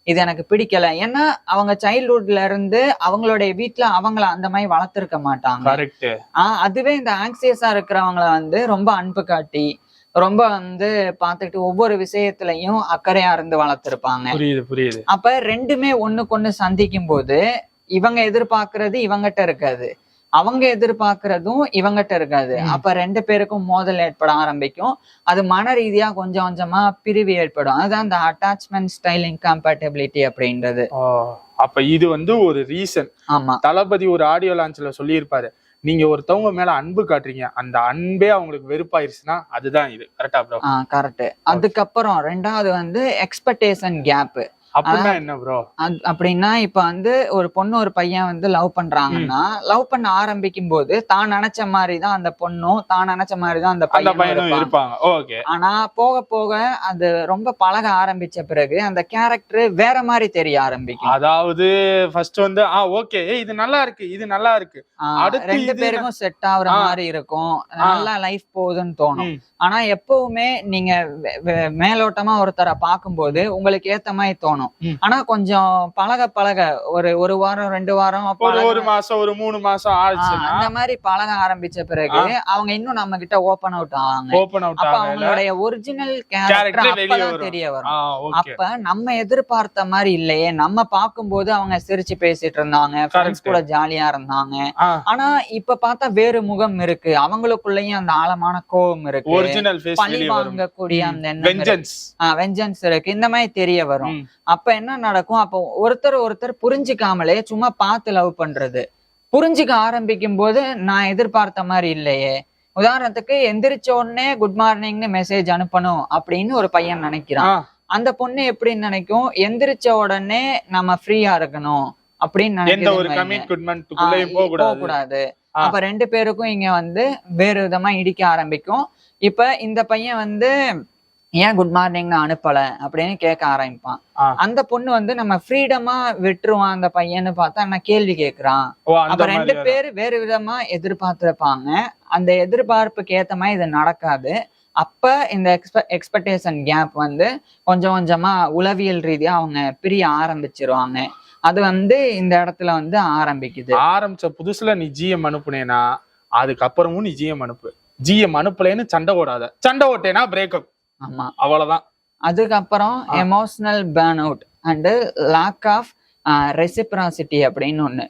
இது எனக்கு பிடிக்கல. ஏன்னா அவங்க சைல்ட்ஹுட்ல இருந்து அவங்களுடைய வீட்டுல அவங்கள அந்த மாதிரி வளர்த்திருக்க மாட்டாங்க. அதுவே இந்த ஆங்ஸியஸா இருக்கிறவங்கள வந்து ரொம்ப அன்பு காட்டி ரொம்ப வந்து பாத்துக்கிட்டு ஒவ்வொரு விஷயத்திலையும் அக்கறையா இருந்து வளர்த்திருப்பாங்க. புரியுது. அப்ப ரெண்டுமே ஒண்ணுக்கு சந்திக்கும் போது இவங்க எதிர்பார்க்கறது இவங்கிட்ட இருக்காது, அவங்க எதிர்பார்க்கறதும் இவங்கிட்ட இருக்காது. அப்ப 2 பேருக்கும் மோதல் ஏற்பட ஆரம்பிக்கும். அது மன ரீதியா கொஞ்சம் கொஞ்சமா பிரிவு ஏற்படும். அதுதான் இந்த அட்டாச்மெண்ட் ஸ்டைல் இன்கம்பேட்டபிலிட்டி அப்படின்றது. அப்ப இது வந்து ஒரு ரீசன். ஆமா, தளபதி ஒரு ஆடியோ லான்ச்ல சொல்லியிருப்பாரு, நீங்க ஒருத்தவங்க மேல அன்பு காட்டுறீங்க, அந்த அன்பே அவங்களுக்கு வெறுப்பாயிருச்சுன்னா அதுதான் இது. கரெக்டா ப்ரோ? கரெக்ட். அதுக்கப்புறம் 2வது வந்து எக்ஸ்பெக்டேஷன் கேப். அப்படின்னா என்ன ப்ரோ? அப்படின்னா இப்ப வந்து ஒரு பொண்ணு ஒரு பையன் வந்து லவ் பண்றாங்கன்னா, லவ் பண்ண ஆரம்பிக்கும் போது தான் நினைச்ச மாதிரிதான் அந்த பொண்ணும், தான் நினைச்ச மாதிரிதான் அந்த பையனும் இருப்பாங்க. ஓகே. ஆனா போக போக அது ரொம்ப பழக ஆரம்பிச்ச பிறகு அந்த கேரக்டர் வேற மாதிரி தெரிய ஆரம்பிக்கும். அதாவது ஃபர்ஸ்ட் வந்து ஓகே இது நல்லா இருக்கு, இது நல்லா இருக்கு, ரெண்டு பேருக்கும் செட் ஆகுற மாதிரி இருக்கும், நல்லா லைஃப் போகுதுன்னு தோணும். ஆனா எப்பவுமே நீங்க மேலோட்டமா ஒருத்தரை பார்க்கும்போது உங்களுக்கு ஏத்த மாதிரி தோணும். ஆனா கொஞ்சம் பழக பழக ஒரு வாரம் 2 வாரம் ஒரு மாசம் ஒரு 3 மாசம் ஆச்சுன்னா அந்த மாதிரி பழக ஆரம்பிச்ச பிறகு அவங்க இன்னும் நம்ம கிட்ட ஓபன் அவுட் ஆவாங்க. அப்ப அவங்களுடைய ஒரிஜினல் கேரக்டர் அப்பதான் தெரிய வரும். அப்ப நம்ம எதிர்பார்த்த மாதிரி இல்லையே, நம்ம பார்க்கும்போது அவங்க சிரிச்சு பேசிட்டு இருந்தாங்க, ஃப்ரெண்ட்ஸ் கூட ஜாலியா இருந்தாங்க. ஆனா இப்ப பார்த்தா வேறு முகம் இருக்கு, அவங்களுக்குள்ளயும் அந்த ஆழமான கோபம் இருக்கு, பழி வாங்கக்கூடிய அந்த வெஞ்சன்ஸ் இருக்கு, இந்த மாதிரி தெரிய வரும். அப்ப என்ன நடக்கும், அப்போ ஒருத்தர் புரிஞ்சுக்காமலே சும்மா பார்த்து லவ் பண்றது, புரிஞ்சுக்க ஆரம்பிக்கும் போது நான் எதிர்பார்த்த மாதிரி இல்லையே. உதாரணத்துக்கு எந்திரிச்ச உடனே குட் மார்னிங்னு மெசேஜ் அனுப்பணும் அப்படின்னு ஒரு பையன் நினைக்கிறான். அந்த பொண்ணு எப்படி நினைக்கும், எந்திரிச்ச உடனே நம்ம ஃப்ரீயா இருக்கணும் அப்படின்னு போக கூடாது. அப்ப 2 பேருக்கும் இங்க வந்து வேறு விதமா இடிக்க ஆரம்பிக்கும். இப்ப இந்த பையன் வந்து ஏன் குட் மார்னிங்னு அனுப்பல அப்படின்னு கேட்க ஆரம்பிப்பான். அந்த பொண்ணு வந்து நம்ம ஃப்ரீடமா விட்டுருவான் அந்த பையன்னு பார்த்தா என்ன கேள்வி கேட்கிறான். அப்ப 2 பேரு வேறு விதமா எதிர்பார்த்திருப்பாங்க. அந்த எதிர்பார்ப்புக்கு ஏத்த மாதிரி இது நடக்காது. அப்ப இந்த எக்ஸ்பெக்டேஷன் கேப் வந்து கொஞ்சம் கொஞ்சமா உளவியல் ரீதியா அவங்க பிரிய ஆரம்பிச்சிருவாங்க. அது வந்து இந்த இடத்துல வந்து ஆரம்பிச்ச புதுசுல நீ ஜிஎம் அனுப்புனேனா அதுக்கப்புறமும் நீ ஜிஎம் அனுப்பு, ஜிஎம் அனுப்பலன்னு சண்டை ஓடாத, சண்டை ஓட்டேனா பிரேக்கப். ஆமா, அவ்வளவுதான். அதுக்கப்புறம் emotional burn out and lack of reciprocity அப்படின்னு ஒண்ணு.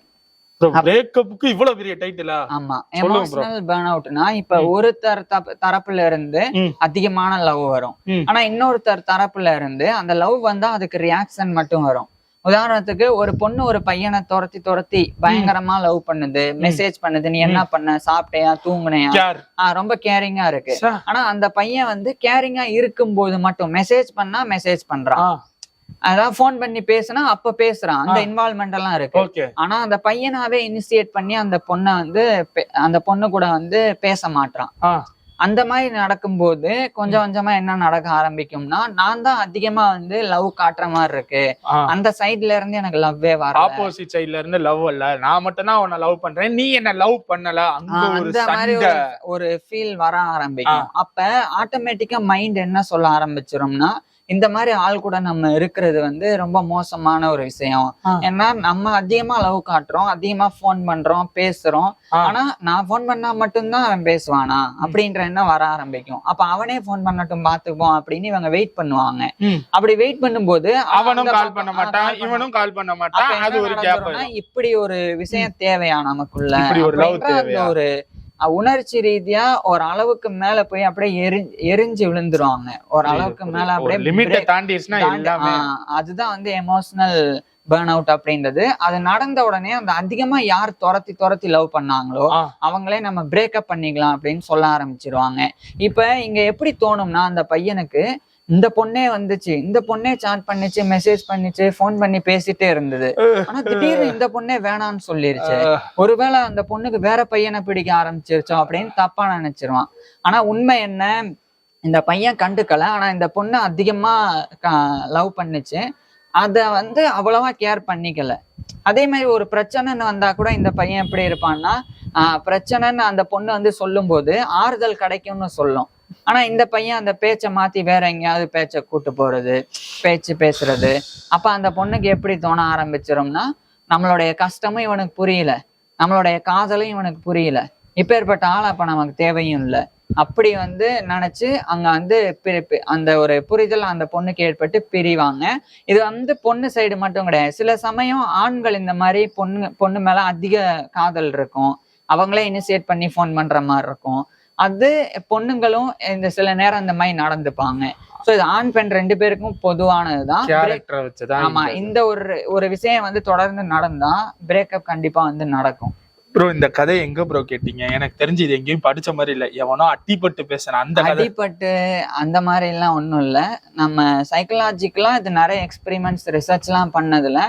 பிரேக்கப்புக்கு இவ்வளவு பெரிய டைட்டிலா? ஆமா, எமோஷனல் பர்ன் அவுட்னா இப்ப ஒருத்தர் தரப்புல இருந்து அதிகமான லவ் வரும், ஆனா இன்னொருத்தர் தரப்புல இருந்து அந்த லவ் வந்தா அதுக்கு ரியாக்ஷன் மட்டும் வரும். உதாரணத்துக்கு ஒரு பொண்ணு ஒரு பையனை துரத்தி பயங்கரமா லவ் பண்ணுது, மெசேஜ் பண்ணுது, நீ என்ன பண்ண, சாப்பிட்டியா, தூங்குனையா, ரொம்ப கேரிங்கா இருக்கு. ஆனா அந்த பையன் வந்து கேரிங்கா இருக்கும் போது மட்டும் மெசேஜ் பண்ணா மெசேஜ் பண்றான், அதாவது போன் பண்ணி பேசுனா அப்ப பேசுறான், அந்த இன்வால்வ்மெண்ட் எல்லாம் இருக்கு. ஆனா அந்த பையனாவே இனிஷியேட் பண்ணி அந்த பொண்ணை வந்து அந்த பொண்ணு கூட வந்து பேச மாட்டான். அந்த மாதிரி நடக்கும்போது கொஞ்சம் கொஞ்சமா என்ன நடக்க ஆரம்பிக்கும்னா, நான் தான் அதிகமா வந்து லவ் காட்டுற மாதிரி இருக்கு, அந்த சைட்ல இருந்து எனக்கு லவ்வே வர, ஆப்போசிட் சைட்ல இருந்து லவ் இல்ல, நான் மட்டும் தான் உன்னை லவ் பண்றேன், நீ என்ன லவ் பண்ணல, அந்த மாதிரி ஒரு ஃபீல் வர ஆரம்பிக்கும். அப்ப ஆட்டோமேட்டிக்கா மைண்ட் என்ன சொல்ல ஆரம்பிச்சிரும்னா, இந்த மாதிரி ஆள் கூட நம்ம இருக்கிறது வந்து ரொம்ப மோசமான ஒரு விஷயம். ஏன்னா நம்ம அதிகமா லவ் காட்டுறோம், அதிகமா போன் பண்றோம், பேசுறோம், ஆனா நான் போன் பண்ணா மட்டும்தான் அவன் பேசுவானா அப்படின்ற எண்ணம் வர ஆரம்பிக்கும். அப்ப அவனே போன் பண்ணட்டும் பாத்துப்போம் அப்படின்னு இவங்க வெயிட் பண்ணுவாங்க. அப்படி வெயிட் பண்ணும்போது அவனும் கால் பண்ண மாட்டான், இவனும் கால் பண்ண மாட்டான். அது ஒரு கேப். இப்படி ஒரு விஷயம் தேவையா நமக்குள்ள? ஒரு உணர்ச்சி ரீதியா ஒரு அளவுக்கு மேல போய் அப்படியே எரிஞ்சு விழுந்துருவாங்க. ஒரு அளவுக்கு மேல அப்படியே அதுதான் வந்து எமோஷனல் பர்ன் அவுட் அப்படின்றது. அது நடந்த உடனே அந்த அதிகமா யார் துரத்தி லவ் பண்ணாங்களோ அவங்களே நம்ம பிரேக்கப் பண்ணிக்கலாம் அப்படின்னு சொல்ல ஆரம்பிச்சிருவாங்க. இப்ப இங்க எப்படி தோணும்னா, அந்த பையனுக்கு இந்த பொண்ணே வந்துச்சு, இந்த பொண்ணே சாட் பண்ணிச்சு, மெசேஜ் பண்ணிச்சு, போன் பண்ணி பேசிட்டே இருந்தது, ஆனா திடீர்னு இந்த பொண்ணே வேணான்னு சொல்லிருச்சு, ஒருவேளை அந்த பொண்ணுக்கு வேற பையனை பிடிக்க ஆரம்பிச்சிருச்சோம் அப்படின்னு தப்பா நினைச்சிருவான். ஆனா உண்மை என்ன, இந்த பையன் கண்டுக்கல, ஆனா இந்த பொண்ணு அதிகமா லவ் பண்ணுச்சு, அத வந்து அவ்வளவா கேர் பண்ணிக்கல. அதே மாதிரி ஒரு பிரச்சனைன்னு வந்தா கூட இந்த பையன் எப்படி இருப்பான்னா, பிரச்சனைன்னு அந்த பொண்ணு வந்து சொல்லும் போது ஆறுதல் கிடைக்கும்னு சொல்லும். ஆனா இந்த பையன் அந்த பேச்சை மாத்தி வேற எங்கேயாவது பேச்சை கூட்டு போறது, பேசுறது. அப்ப அந்த பொண்ணுக்கு எப்படி தோண ஆரம்பிச்சிரும்னா, நம்மளுடைய கஷ்டமும் இவனுக்கு புரியல, நம்மளுடைய காதலும் இவனுக்கு புரியல, இப்பேற்பட்ட ஆள் அப்ப நமக்கு தேவையும் இல்லை, அப்படி வந்து நினைச்சு அங்க வந்து அந்த ஒரு புரிதல் அந்த பொண்ணுக்கு ஏற்பட்டு பிரிவாங்க. இது வந்து பொண்ணு சைடு மட்டும் கிடையாது, சில சமயம் ஆண்கள் இந்த மாதிரி பொண்ணு மேல அதிக காதல் இருக்கும், அவங்களே இனிஷியேட் பண்ணி போன் பண்ற மாதிரி இருக்கும். அது பொண்ணுங்களும் இந்த சில நேரம் இந்த மாதிரி நடந்துப்பாங்க. சோ இது ஆண் பெண் 2 பேருக்கும் பொதுவானதுதான். ஆமா, இந்த ஒரு விஷயம் வந்து தொடர்ந்து நடந்தா பிரேக்கப் கண்டிப்பா வந்து நடக்கும். ப்ரோ இந்த கதை எங்க ப்ரோ கேட்டீங்க? எனக்கு தெரிஞ்சு இது எங்கேயும் படிச்ச மாதிரி இல்ல, எவனோ அட்டிப்பட்டு பேசுறேன் அந்த கதை. அடிப்பட்டு அந்த மாதிரி எல்லாம் ஒண்ணும் இல்ல. நம்ம சைக்கலாஜிக்கலா இது நிறைய எக்ஸ்பெரிமெண்ட்ஸ் ரிசர்ச் எல்லாம் பண்ணதுல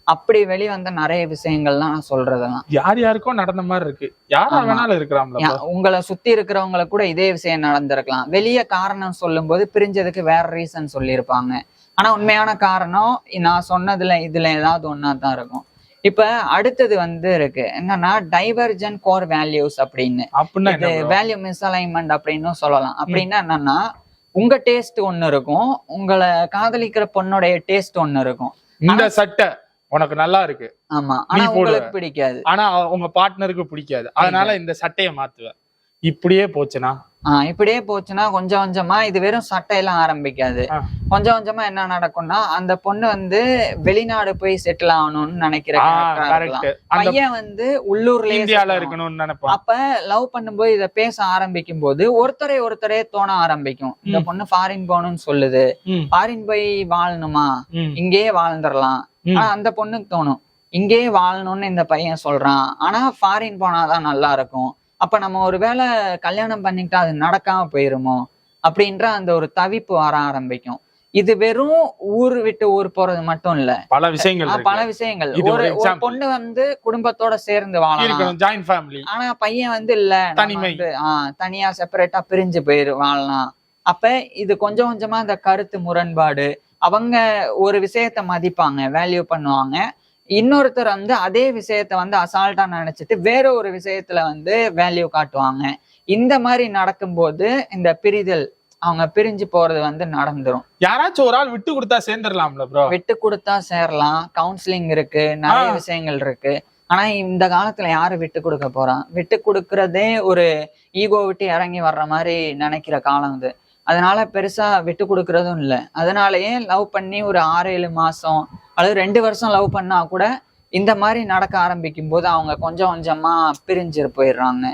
அப்படி வெளிவந்த நிறைய விஷயங்கள்லாம் நான் சொல்றதெல்லாம் யார் யாருக்கும் நடந்த மாதிரி இருக்கு. யாரா வேணாலும் இருக்கிறாங்களா? உங்களை சுத்தி இருக்கிறவங்கள கூட இதே விஷயம் நடந்திருக்கலாம். வெளியே காரணம் சொல்லும் போது பிரிஞ்சதுக்கு வேற ரீசன் சொல்லியிருப்பாங்க. ஆனா உண்மையான காரணம் நான் சொன்னதுல இதுல ஏதாவது ஒன்னா தான் இருக்கும். இப்ப அடுத்தது இருக்கு என்னன்னா டைவர்ஜென்ட் கோர் வேல்யூஸ் அப்படின்னு. வேல்யூ மிஸ்அலைன்மெண்ட் அப்படின்னு சொல்லலாம். அப்படின்னா என்னன்னா உங்க டேஸ்ட் ஒண்ணு இருக்கும், உங்களை காதலிக்கிற பொண்ணுடைய டேஸ்ட் ஒண்ணு இருக்கும். இந்த சட்டை உனக்கு நல்லா இருக்கு, ஆமா, ஆனா உங்களுக்கு பிடிக்காது, ஆனா உங்க பார்ட்னருக்கு பிடிக்காது, அதனால இந்த சட்டையை மாத்துவேன். இப்படியே போச்சுன்னா கொஞ்சம் கொஞ்சமா இது வெறும் சட்டையெல்லாம் ஆரம்பிக்காது. கொஞ்சம் கொஞ்சமா என்ன நடக்கும்னா அந்த பொண்ணு வெளிநாடு போய் செட்டில் ஆகணும்னு நினைக்கிற பையன் உள்ளூர்லயே இருக்கணும்னு நினைப்பான். அப்ப லவ் பண்ணும்போது இத பேச ஆரம்பிக்கும் போது ஒருத்தரே தோண ஆரம்பிக்கும். இந்த பொண்ணு ஃபாரின் போகணும்னு சொல்லுது, ஃபாரின் போய் வாழணுமா, இங்கேயே வாழ்ந்துடலாம். ஆனா அந்த பொண்ணுக்கு தோணும் இங்கேயே வாழணும்னு இந்த பையன் சொல்றான், ஆனா ஃபாரின் போனாதான் நல்லா இருக்கும். அப்ப நம்ம ஒருவேளை கல்யாணம் பண்ணிக்கிட்டா அது நடக்காம போயிருமோ அப்படின்ற அந்த ஒரு தவிப்பு வர ஆரம்பிக்கும். இது வெறும் ஊர் விட்டு ஊர் போறது மட்டும் இல்ல, பல விஷயங்கள். ஒரு பொண்ணு குடும்பத்தோட சேர்ந்து வாழலாம், ஆனா பையன் இல்ல தனியா செப்பரேட்டா பிரிஞ்சு வாழலாம். அப்ப இது கொஞ்சம் கொஞ்சமா இந்த கருத்து முரண்பாடு, அவங்க ஒரு விஷயத்த மதிப்பாங்க, வேல்யூ பண்ணுவாங்க. இன்னொருத்தர் அதே விஷயத்த அசால்ட்டா நினைச்சிட்டு வேற ஒரு விஷயத்துல வேல்யூ காட்டுவாங்க. இந்த மாதிரி நடக்கும்போது இந்த பிரிதல், அவங்க பிரிஞ்சு போறது நடந்துரும். யாராச்சும் ஒரு ஆள் விட்டு கொடுத்தா சேர்ந்துடலாம்ல ப்ரோ? விட்டு கொடுத்தா சேரலாம், கவுன்சிலிங் இருக்கு, நிறைய விஷயங்கள் இருக்கு. ஆனா இந்த காலத்துல யாரு விட்டு கொடுக்க போறான்? விட்டு கொடுக்கறதே ஒரு ஈகோ விட்டு இறங்கி வர்ற மாதிரி நினைக்கிற காலம் இது. அதனால பெருசா விட்டு கொடுக்கறதும் இல்லை. அதனாலயே லவ் பண்ணி ஒரு 6-7 மாசம் அல்லது 2 வருஷம் லவ் பண்ணா கூட இந்த மாதிரி நடக்க ஆரம்பிக்கும் போது அவங்க கொஞ்சம் கொஞ்சமா பிரிஞ்சு போயிடுறாங்க.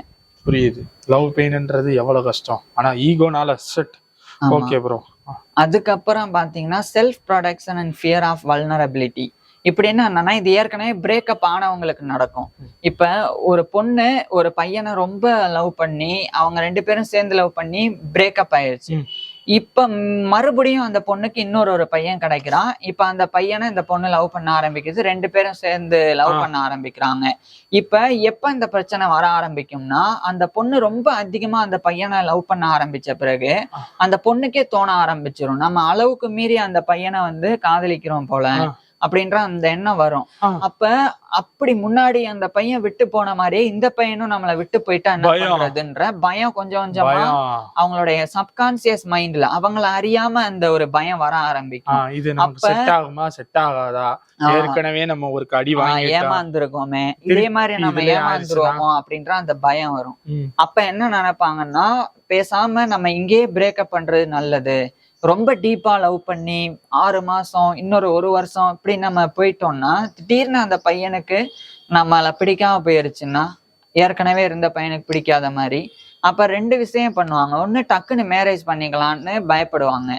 புரியுது. லவ் பெயின்ன்றது எவ்வளவு கஷ்டம், ஆனா ஈகோனால செட். Okay bro. அதுக்கப்புறம் பாத்தீங்கன்னா self protection and fear of vulnerability. இப்படி என்னன்னா இது ஏற்கனவே பிரேக்கப் ஆனவங்களுக்கு நடக்கும். இப்ப ஒரு பொண்ணு ஒரு பையனை ரொம்ப லவ் பண்ணி அவங்க 2 பேரும் சேர்ந்து லவ் பண்ணி பிரேக்கப் ஆயிடுச்சு. இப்ப மறுபடியும் அந்த பொண்ணுக்கு இன்னொரு பையன் கிடைக்கிறான். இப்ப அந்த பையனை இந்த பொண்ணு லவ் பண்ண ஆரம்பிக்குது, 2 பேரும் சேர்ந்து லவ் பண்ண ஆரம்பிக்கிறாங்க. இப்ப எப்ப இந்த பிரச்சனை வர ஆரம்பிக்கும்னா அந்த பொண்ணு ரொம்ப அதிகமா அந்த பையனை லவ் பண்ண ஆரம்பிச்ச பிறகு அந்த பொண்ணுக்கே தோண ஆரம்பிச்சிடும், நம்ம அளவுக்கு மீறி அந்த பையனை காதலிக்கிறோம் போல அப்படின்ற அந்த எண்ணம் வரும். அப்ப அப்படி முன்னாடி அந்த பையன் விட்டு போன மாதிரியே இந்த பையனும் நம்மளை விட்டு போயிட்டா என்ன பண்றதுன்ற பயம் கொஞ்சம் கொஞ்சமா அவங்களுடைய சப்கான்சியஸ் மைண்ட்ல அவங்கள அறியாம அந்த ஒரு பயம் வர ஆரம்பிக்கும். இது நமக்கு செட் ஆகுமா செட் ஆகாதா, ஏற்கனவே நம்ம ஒரு அடி ஏமாந்துருக்கோமே, இதே மாதிரி நம்ம ஏமாந்துருவோமோ அப்படின்ற அந்த பயம் வரும். அப்ப என்ன நினைப்பாங்கன்னா பேசாம நம்ம இங்கேயே பிரேக்கப் பண்றது நல்லது. ரொம்ப டீப்பா லவ் பண்ணி 6 மாசம் இன்னொரு 1 வருஷம் இப்படி நம்ம போயிட்டோம்னா திடீர்னு அந்த பையனுக்கு நம்மள பிடிக்காம போயிருச்சுன்னா ஏற்கனவே இருந்த பையனுக்கு பிடிக்காத மாதிரி அப்ப 2 விஷயம் பண்ணுவாங்க. ஒண்ணு டக்குன்னு மேரேஜ் பண்ணிக்கலான்னு பயப்படுவாங்க,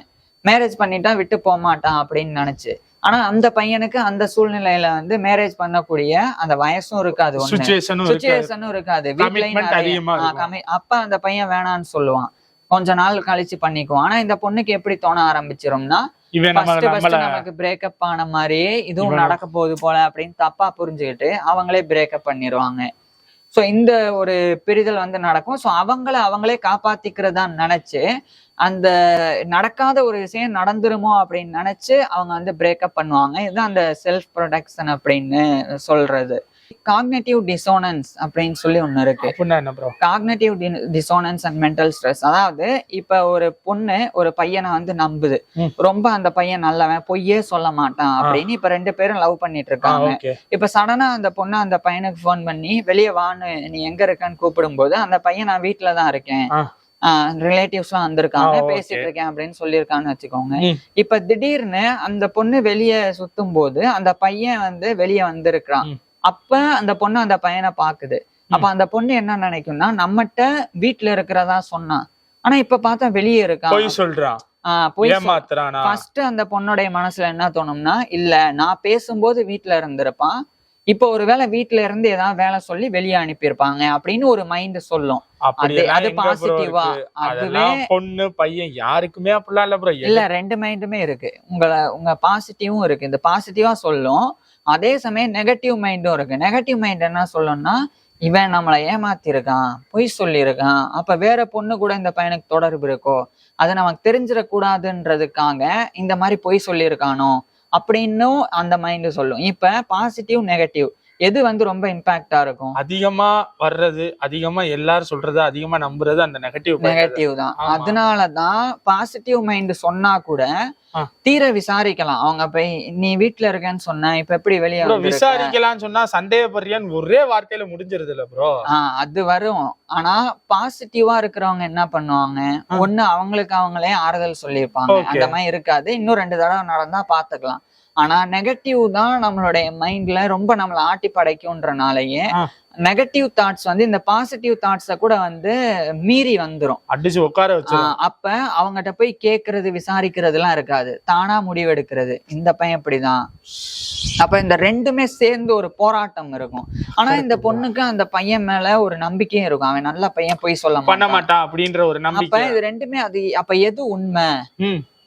மேரேஜ் பண்ணிட்டா விட்டு போக மாட்டான் அப்படின்னு நினைச்சு. ஆனா அந்த பையனுக்கு அந்த சூழ்நிலையில மேரேஜ் பண்ணக்கூடிய அந்த வயசும் இருக்காது, சுச்சுவேஷனும் இருக்காது, வீட்லயும். அப்ப அந்த பையன் வேணான்னு சொல்லுவான், கொஞ்ச நாள் கழிச்சு பண்ணிக்குவோம். ஆனா இந்த பொண்ணுக்கு எப்படி தோண ஆரம்பிச்சிரும்னா நமக்கு பிரேக்கப் ஆன மாதிரியே இதுவும் நடக்க போகுது போல அப்படின்னு தப்பா புரிஞ்சுக்கிட்டு அவங்களே பிரேக்கப் பண்ணிடுவாங்க. சோ இந்த ஒரு பிரிதல் நடக்கும். சோ அவங்களே காப்பாத்திக்கிறதா நினைச்சு அந்த நடக்காத ஒரு விஷயம் நடந்துருமோ அப்படின்னு நினைச்சு அவங்க பிரேக்கப் பண்ணுவாங்க. இதுதான் அந்த செல்ஃப் ப்ரொடெக்ஷன் அப்படின்னு சொல்றது. காக்னிட்டிவ் டிசோனன்ஸ் அப்படின்னு சொல்லி ஒண்ணு இருக்கு. Cognitive dissonance and mental stress. அதாவது இப்ப ஒரு பொண்ணு ஒரு பையனை நம்புது, ரொம்ப அந்த பையன் நல்லவன், பொய்யே சொல்ல மாட்டான் அப்படின்னு. இப்ப 2 பேரும் லவ் பண்ணிட்டு இருக்காங்க. இப்ப சடனா அந்த பொண்ணு அந்த பையனுக்கு போன் பண்ணி வெளியே வான்னு நீ எங்க இருக்கன்னு கூப்பிடும் போது அந்த பையன் நான் வீட்டுலதான் இருக்கேன், ரிலேட்டிவ்ஸ் எல்லாம் வந்திருக்காங்க, பேசிட்டு இருக்கேன் அப்படின்னு சொல்லியிருக்கான்னு வச்சுக்கோங்க. இப்ப திடீர்னு அந்த பொண்ணு வெளியே சுத்தும் போது அந்த பையன் வெளியே வந்திருக்கிறான். அப்ப அந்த பொண்ணு அந்த பையனை பாக்குது. அப்ப அந்த பொண்ணு என்ன நினைக்கும்னா நம்மகிட்ட வீட்டுல இருக்கிறதா சொன்னான், ஆனா இப்ப பார்த்தா வெளியே இருக்கான், ஃபர்ஸ்ட் அந்த பொண்ணுடைய மனசுல என்ன தோணும்னா இல்ல நான் பேசும்போது வீட்டுல இருந்திருப்பான், இப்போ ஒருவேளை வீட்டுல இருந்து ஏதாவது வேலை சொல்லி வெளியே அனுப்பியிருப்பாங்க அப்படின்னு ஒரு மைண்ட் சொல்லும். அது பாசிட்டிவா. அதுவே பொண்ணு பையன் யாருக்குமே அப்படிலாம் இல்ல ப்ரோ. இல்ல, 2 மைண்டுமே இருக்கு. உங்க பாசிட்டிவும் இருக்கு. இந்த பாசிட்டிவா சொல்லும், அதே சமயம் நெகட்டிவ் மைண்டும் இருக்கு. நெகட்டிவ் மைண்ட் என்ன சொல்லும்னா, இவன் நம்மளை ஏமாத்திருக்கான், பொய் சொல்லியிருக்கான், அப்ப வேற பொண்ணு கூட இந்த பையனுக்கு தொடர்பு இருக்கோ, அதை நமக்கு தெரிஞ்சிடக்கூடாதுன்றதுக்காக இந்த மாதிரி பொய் சொல்லியிருக்கானோ அப்படின்னும் அந்த மைண்ட் சொல்லும். இப்ப பாசிட்டிவ் நெகட்டிவ் எது ரொம்ப இம்பாக்டா இருக்கும்? அதிகமா வர்றது, அதிகமா எல்லாரும் சொல்றது, அதிகமா நம்புறது அந்த நெகட்டிவ் தான். அதனாலதான் பாசிட்டிவ் மைண்ட் சொன்னா கூட தீர விசாரிக்கலாம். அவங்க போய் நீ வீட்டுல இருக்கேன்னு சொன்ன, இப்ப எப்படி வெளியே விசாரிக்கலாம்னு சொன்னா சந்தேகப்படுறியான்னு ஒரே வார்த்தையில முடிஞ்சிருது இல்ல ப்ரோ. அது வரும். ஆனா பாசிட்டிவா இருக்கிறவங்க என்ன பண்ணுவாங்க, ஒண்ணு அவங்களுக்கு அவங்களே ஆறுதல் சொல்லியிருப்பாங்க, அந்த மாதிரி இருக்காது, இன்னும் 2 தடவை நடந்தா பாத்துக்கலாம். ஆனா நெகட்டிவ் தான் நம்மளுடைய மைண்ட்ல ரொம்ப நம்மளை ஆட்டி படைக்கும்ன்றனாலயே நெகட்டிவ் தாட்ஸ் இந்த பாசிட்டிவ் தாட்ஸ கூட மீறி வந்துரும், அடிச்சு உட்கார வச்சு. அப்ப அவங்ககிட்ட போய் கேக்குறது விசாரிக்கிறது எல்லாம் இருக்காது, தானா முடிவெடுக்கிறது. இந்த பையன் இப்படிதான். அப்ப இந்த 2மே சேர்ந்து ஒரு போராட்டம் இருக்கும். ஆனா இந்த பொண்ணுக்கு அந்த பையன் மேல ஒரு நம்பிக்கையும் இருக்கும், அவன் நல்ல பையன், போய் சொல்ல மாட்டான் அப்படின்ற ஒரு நம்பிக்கை. அப்ப இது 2மே அது. அப்ப எது உண்மை?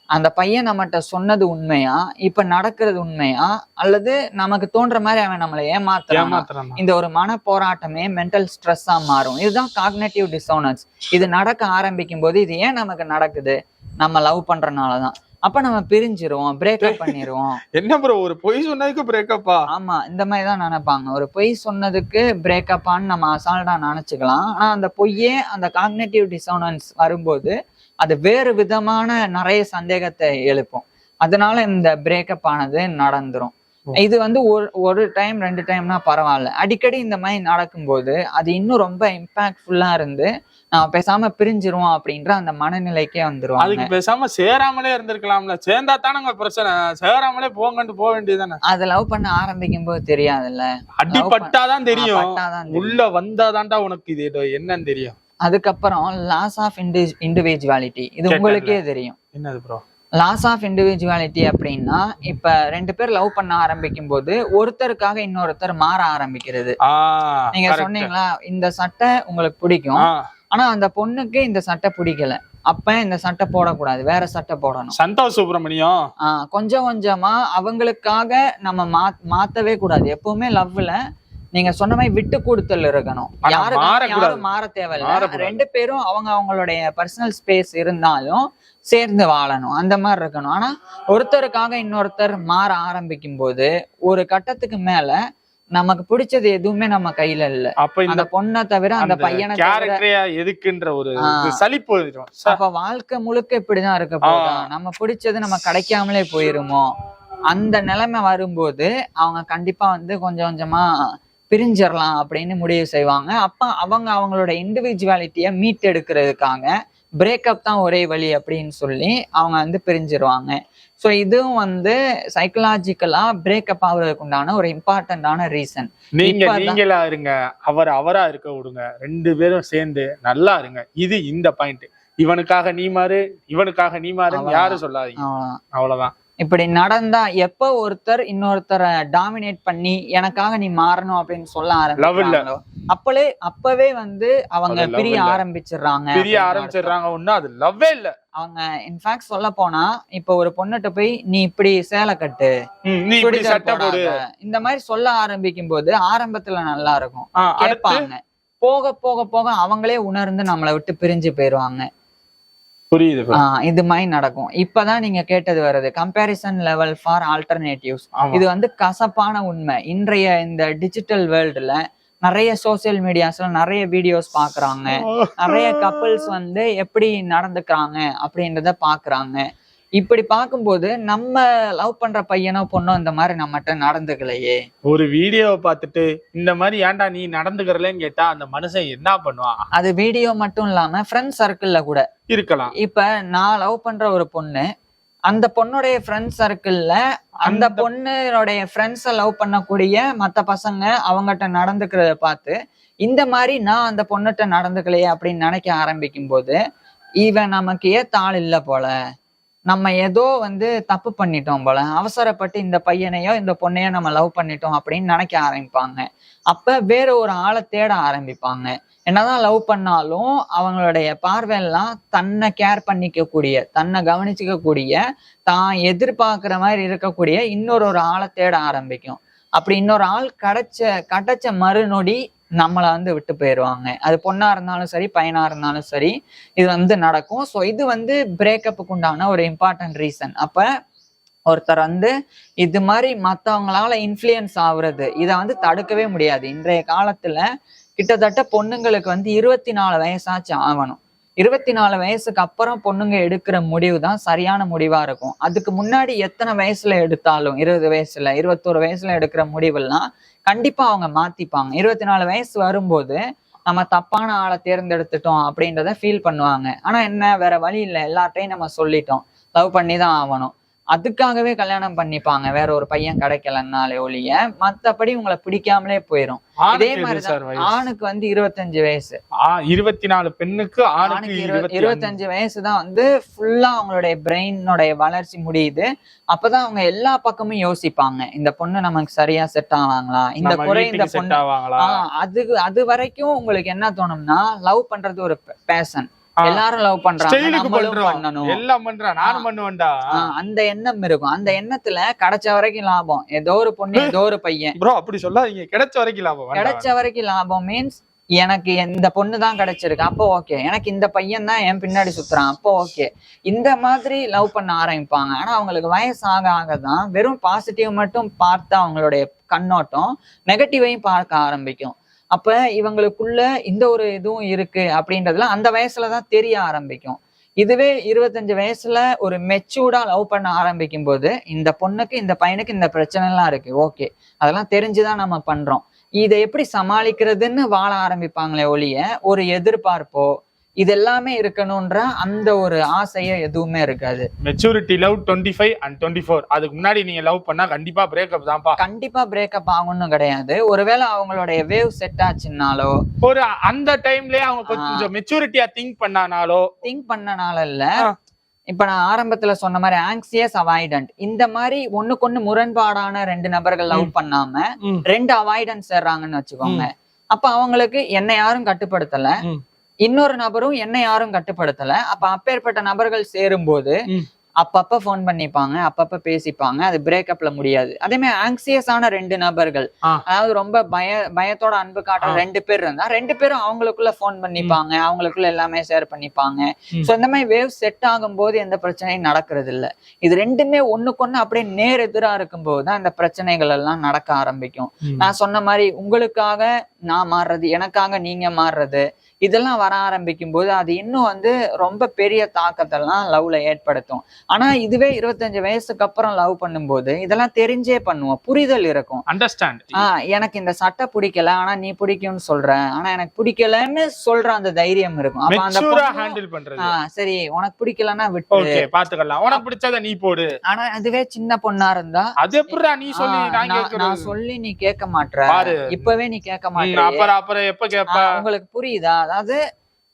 அந்த பையன் நம்மகிட்ட சொன்னது உண்மையா, இப்ப நடக்கிறது உண்மையா, அல்லது நமக்கு தோன்ற மாதிரி அவன் நம்மளை ஏமாத்துறான்? இந்த ஒரு மன போராட்டமே மென்டல் ஸ்ட்ரெஸ்ஸா மாறும். இதுதான் காக்னிட்டிவ் டிசோனன்ஸ். இது நடக்க ஆரம்பிக்கும் போது இது ஏன் நமக்கு நடக்குது, நம்ம லவ் பண்றதுனாலதான். அப்ப நம்ம பிரிஞ்சிருவோம், பிரேக்கப் பண்ணிடுவோம். என்ன ப்ரோ, ஒரு பொய் சொன்னதுக்கு பிரேக்கப்பா? ஆமா, இந்த மாதிரிதான் நினைப்பாங்க. ஒரு பொய் சொன்னதுக்கு பிரேக்கப்பான்னு நம்ம அசால்ட்டா நினைச்சுக்கலாம். ஆனா அந்த பொய்யே அந்த காக்னிட்டிவ் டிசோனன்ஸ் வரும்போது அது வேறு விதமான நிறைய சந்தேகத்தை எழுப்பும். அதனால இந்த பிரேக்கப் ஆனது நடந்துரும். இது ஒரு டைம் 2 டைம்னா பரவாயில்ல. அடிக்கடி இந்த மாதிரி நடக்கும்போது அது இன்னும் ரொம்ப இம்பாக்ட்ஃபுல்லா இருந்து நம்ம பேசாம பிரிஞ்சிருவோம் அப்படின்ற அந்த மனநிலைக்கே வந்துரும். அதுக்கு பேசாம சேராமலே இருந்திருக்கலாம்ல. சேர்ந்தா தானங்க பிரச்சனை, சேராமலே போங்கன்னு போக வேண்டியதானே. அது லவ் பண்ண ஆரம்பிக்கும் போது தெரியாதுல்ல, அடிப்பட்டாதான் தெரியும், உள்ள வந்தாதான்டா உனக்கு இது என்னன்னு தெரியும். அதுக்கப்புறம் லாஸ் ஆஃப் இண்டிவிஜுவாலிட்டி, இது உங்களுக்கே தெரியும். என்னது ப்ரோ லாஸ் ஆஃப் இண்டிவிஜுவாலிட்டி அப்படின்னா, இப்ப 2 பேர் லவ் பண்ண ஆரம்பிக்கும் போது ஒருத்தருக்காக இன்னொருத்தர் மாற ஆரம்பிக்கிறது. நீங்க சொன்னீங்களா, இந்த சட்டை உங்களுக்கு பிடிக்கும், ஆனா அந்த பொண்ணுக்கு இந்த சட்டை பிடிக்கல, அப்ப இந்த சட்டை போடக்கூடாது, வேற சட்டை போடணும். சந்தோஷ் சுப்ரமணியம் கொஞ்சம் கொஞ்சமா அவங்களுக்காக நம்ம மாத்தவே கூடாது. எப்பவுமே லவ்ல நீங்க சொன்ன மாதிரி விட்டு கொடுத்தல் இருக்கணும். யாரும் மாற தேவையில்லை. 2 பேரும் அவங்களுடைய பர்சனல் ஸ்பேஸ் இருந்தாலும் சேர்ந்து வாழணும், அந்த மாதிரி இருக்கணும். ஆனா ஒருத்தருக்காக இன்னொருத்தர் மாற ஆரம்பிக்கும் போது ஒரு கட்டத்துக்கு மேல நமக்கு பிடிச்சது எதுவுமே நம்ம கையில இல்ல. அப்ப இந்த பொண்ணை தவிர அந்த பையனை எதுக்குன்ற ஒரு சலிப்பு. அப்ப வாழ்க்கை முழுக்க இப்படிதான் இருக்க போதா, நம்ம பிடிச்சது நம்ம கிடைக்காமலே போயிருமோ, அந்த நிலைமை வரும்போது அவங்க கண்டிப்பா கொஞ்சம் கொஞ்சமா பிரிஞ்சிடலாம் அப்படின்னு முடிவு செய்வாங்க. அப்ப அவங்களோட இண்டிவிஜுவாலிட்டியை மீட்டெடுக்கிறதுக்காக பிரேக்கப் தான் ஒரே வழி அப்படின்னு சொல்லி அவங்க பிரிஞ்சிருவாங்க. ஸோ இதுவும் சைக்கலாஜிக்கலா பிரேக்கப் ஆகுறதுக்கு உண்டான ஒரு இம்பார்ட்டன்டான ரீசன். நீங்களா இருங்க, அவரா இருக்க விடுங்க, 2 பேரும் சேர்ந்து நல்லா இருங்க. இது இந்த பாயிண்ட். இவனுக்காக நீ மாறு, இவனுக்காக நீ மாறுன்னு யாரும் சொல்லாதீங்க, அவ்வளவுதான். இப்படி நடந்தா எப்ப ஒருத்தர் இன்னொருத்தரை டாமினேட் பண்ணி எனக்காக நீ மாறணும் அப்படின்னு சொல்ல ஆரம்பிச்சாங்களோ அப்பவே அவங்க பிரிய ஆரம்பிச்சிடுறாங்க. ஒண்ணு அது லவ்வே இல்ல. அவங்க இன்ஃபேக்ட் சொல்ல போனா, இப்ப ஒரு பொண்ணுகிட்ட போய் நீ இப்படி சேலை கட்டு, சட்டை போடு, இந்த மாதிரி சொல்ல ஆரம்பிக்கும் போது ஆரம்பத்துல நல்லா இருக்கும், கேட்பாங்க. போக போக போக அவங்களே உணர்ந்து நம்மளை விட்டு பிரிஞ்சு போயிருவாங்க. புரியுது. இது மாதிரி நடக்கும். இப்பதான் நீங்க கேட்டது வருது, கம்பேரிசன் லெவல் ஃபார் ஆல்டர்னேட்டிவ்ஸ். இது கசப்பான உண்மை. இன்றைய இந்த டிஜிட்டல் வேர்ல்டுல நிறைய சோசியல் மீடியாஸ்ல நிறைய வீடியோஸ் பாக்குறாங்க, நிறைய கப்பிள்ஸ் எப்படி நடந்துக்கிறாங்க அப்படின்றத பாக்குறாங்க. இப்படி பார்க்கும்போது நம்ம லவ் பண்ற பையனோ பொண்ணோ இந்த மாதிரி நம்மகிட்ட நடந்துக்கலையே. ஒரு வீடியோவை பார்த்துட்டு இந்த மாதிரி ஏன்டா நீ நடந்துக்கிறலன்னு கேட்டா அந்த மனுஷன் என்ன பண்ணுவான்? அது வீடியோ மட்டும் இல்லாம ஃப்ரெண்ட் சர்க்கிள்ல கூட இருக்கலாம். இப்ப நான் லவ் பண்ற ஒரு பொண்ணு, அந்த பொண்ணுடைய ஃப்ரெண்ட் சர்க்கிள்ல அந்த பொண்ணுடைய ஃப்ரெண்ட்ஸை லவ் பண்ணக்கூடிய மத்த பசங்க அவங்ககிட்ட நடந்துக்கிறத பார்த்து இந்த மாதிரி நான் அந்த பொண்ணுகிட்ட நடந்துக்கலையே அப்படின்னு நினைக்க ஆரம்பிக்கும் போது, இவன் நமக்கு ஏத்த ஆள் இல்ல போல, நம்ம ஏதோ வந்து தப்பு பண்ணிட்டோம் போல, அவசரப்பட்டு இந்த பையனையோ இந்த பொண்ணையோ நம்ம லவ் பண்ணிட்டோம் அப்படின்னு நினைக்க ஆரம்பிப்பாங்க. அப்ப வேற ஒரு ஆளை தேட ஆரம்பிப்பாங்க. என்னதான் லவ் பண்ணாலும் அவங்களுடைய பார்வையெல்லாம் தன்னை கேர் பண்ணிக்கக்கூடிய, தன்னை கவனிச்சுக்கக்கூடிய, தான் எதிர்பார்க்கிற மாதிரி இருக்கக்கூடிய இன்னொரு ஆளை தேட ஆரம்பிக்கும். அப்படி இன்னொரு ஆள் கிடைச்ச மறுநொடி நம்மளை வந்து விட்டு போயிடுவாங்க. அது பொண்ணா இருந்தாலும் சரி, பையனா இருந்தாலும் சரி, இது வந்து நடக்கும். ஸோ இது வந்து பிரேக்கப்புக்கு உண்டான ஒரு இம்பார்ட்டன்ட் ரீசன். அப்ப ஒருத்தர் வந்து இது மாதிரி மற்றவங்களால இன்ஃப்ளூயன்ஸ் ஆகுறது, இதை வந்து தடுக்கவே முடியாது. இன்றைய காலத்துல கிட்டத்தட்ட பொண்ணுங்களுக்கு வந்து 24 வயசாச்சு ஆகணும். 24 வயசுக்கு அப்புறம் பொண்ணுங்க எடுக்கிற முடிவு தான் சரியான முடிவா இருக்கும். அதுக்கு முன்னாடி எத்தனை வயசுல எடுத்தாலும், 20 வயசுல 21 வயசுல எடுக்கிற முடிவெல்லாம் கண்டிப்பா அவங்க மாத்திப்பாங்க. 24 வயசு வரும்போது நம்ம தப்பான ஆளை தேர்ந்தெடுத்துட்டோம் அப்படின்றத ஃபீல் பண்ணுவாங்க. ஆனா என்ன, வேற வழி இல்லை, எல்லார்ட்டையும் நம்ம சொல்லிட்டோம், லவ் பண்ணி தான் ஆகணும். அதுக்காகவே கல்யாணம் பண்ணிப்பாங்க, வேற ஒரு பையன் கிடைக்கலன்னாலே ஒழிய. மத்தபடி உங்களை பிடிக்காமலே போயிரும். இதே மாதிரிதான் ஆணுக்கு வந்து 25 வயசு, 24, பெண்ணுக்கு ஆணுக்கு 25 வயசு தான் வந்து ஃபுல்லா அவங்களுடைய பிரெயினோடைய வளர்ச்சி முடியுது. அப்பதான் அவங்க எல்லா பக்கமும் யோசிப்பாங்க, இந்த பொண்ணு நமக்கு சரியா செட் ஆவாங்களா, இந்த குறை இந்த பொண்ணு. அது வரைக்கும் உங்களுக்கு என்ன தோணும்னா, லவ் பண்றது ஒரு பேஷன், எல்லாரும் லவ் பண்றாங்க, எல்லாம் பண்றா, நானும் பண்ணுவேன்டா, அந்த எண்ணம் இருக்கும். அந்த எண்ணத்துல கிடைச்ச வரைக்கும் லாபம், ஏதோ ஒரு பொண்ணு ஏதோ ஒரு பையன். ப்ரோ அப்படி சொல்லாதீங்க, கிடைச்ச வரைக்கும் லாபம். கிடைச்ச வரைக்கும் லாபம் மீன்ஸ் எனக்கு இந்த பொண்ணு தான் கிடைச்சிருக்கு, அப்போ ஓகே. எனக்கு இந்த பையன் தான் என் பின்னாடி சுத்துறான், அப்போ ஓகே. இந்த மாதிரி லவ் பண்ண ஆரம்பிப்பாங்க. ஆனா அவங்களுக்கு வயசு ஆக தான் வெறும் பாசிட்டிவ் மட்டும் பார்த்து அவங்களுடைய கண்ணோட்டம் நெகட்டிவையும் பார்க்க ஆரம்பிக்கும். அப்ப இவங்களுக்குள்ள இந்த ஒரு இதுவும் இருக்கு அப்படின்றதுல அந்த வயசுலதான் தெரிய ஆரம்பிக்கும். இதுவே 25 வயசுல ஒரு மெச்சூர்டா லவ் பண்ண ஆரம்பிக்கும் போது, இந்த பொண்ணுக்கு இந்த பையனுக்கு இந்த பிரச்சனை எல்லாம் இருக்கு, ஓகே, அதெல்லாம் தெரிஞ்சுதான் நம்ம பண்றோம், இதை எப்படி சமாளிக்கிறதுன்னு வாழ ஆரம்பிப்பாங்களே ஒழிய ஒரு எதிர்பார்ப்போ இது எல்லாமே இருக்கணும்ன்ற அந்த ஒரு ஆசையோ எதுவுமே இருக்காது. மெச்சூரிட்டி லவ் 25 and 24, அதுக்கு முன்னாடி நீங்க லவ் பண்ணா கண்டிப்பா பிரேக்கப் தான்ப்பா. கண்டிப்பா பிரேக்கப் ஆகும்னு கிடையாது. ஒருவேளை அவங்களுடைய வேவ் செட் ஆச்சுனாலோ, ஒரு அந்த டைம்லயே அவங்க கொஞ்சம் மெச்சூரிட்டியா திங்க் பண்ணனால இல்ல. இப்ப நான் ஆரம்பத்துல சொன்ன மாதிரி ஆங்ஸியஸ் அவாய்டன்ட், இந்த மாதிரி ஒண்ணுக்கு முரண்பாடான 2 நபர்கள் லவ் பண்ணாம 2 அவாய்டன்ஸ் சேர்றாங்கன்னு வச்சுக்கோங்க. அப்ப அவங்களுக்கு என்ன யாரும் கட்டுப்படுத்தல, இன்னொரு நபரும் என்ன யாரும் கட்டுப்படுத்தல. அப்ப அப்பேற்பட்ட நபர்கள் சேரும்போது அப்பப்ப போன் பண்ணிப்பாங்க, அப்பப்ப பேசிப்பாங்க, அது பிரேக்கப்ல முடியாது. அதே மாதிரி ஆங்ஸியஸான 2 நபர்கள், அதாவது ரொம்ப பயத்தோட அன்பு காட்டுற 2 பேர் இருந்தா 2 பேரும் அவங்களுக்குள்ள போன் பண்ணிப்பாங்க, அவங்களுக்குள்ள எல்லாமே ஷேர் பண்ணிப்பாங்க. சோ இந்த மாதிரி வேவ் செட் ஆகும் போது எந்த பிரச்சனையும் நடக்கிறது இல்ல. இது ரெண்டுமே ஒண்ணுக்கு அப்படியே நேர் எதிரா இருக்கும் போதுதான் இந்த பிரச்சனைகள் எல்லாம் நடக்க ஆரம்பிக்கும். நான் சொன்ன மாதிரி உங்களுக்காக நான் மாறுறது, எனக்காக நீங்க மாறுறது, இதெல்லாம் வர ஆரம்பிக்கும் போது அது இன்னும் வந்து ரொம்ப பெரிய தாக்கத்தெல்லாம் லவ்ல ஏற்படுத்தும். ஆனா இதுவே 25 வயசுக்கு அப்புறம் லவ் பண்ணும்போது இதெல்லாம் தெரிஞ்சே பண்ணுவோம், புரிதல் இருக்கும். அண்டர்ஸ்டாண்ட். எனக்கு இந்த சட்டை பிடிக்கல, ஆனா நீ பிடிக்கும்னு சொல்ற, ஆனா எனக்கு பிடிக்கலன்னு சொல்ற அந்த தைரியம் இருக்கும். அப்ப அந்த சரி உனக்கு பிடிக்கலன்னா விட்டு பாத்துக்கலாம், உனக்கு பிடிச்சத நீ போடு. ஆனா அதுவே சின்ன பொண்ணா இருந்தா அது எப்படிடா நீ சொல்லி நான் சொல்லி நீ கேட்க மாட்ட, இப்பவே நீ கேட்க மாட்ட, அப்புறம் எப்ப கேப்ப? உங்களுக்கு புரியுதா? அதாவது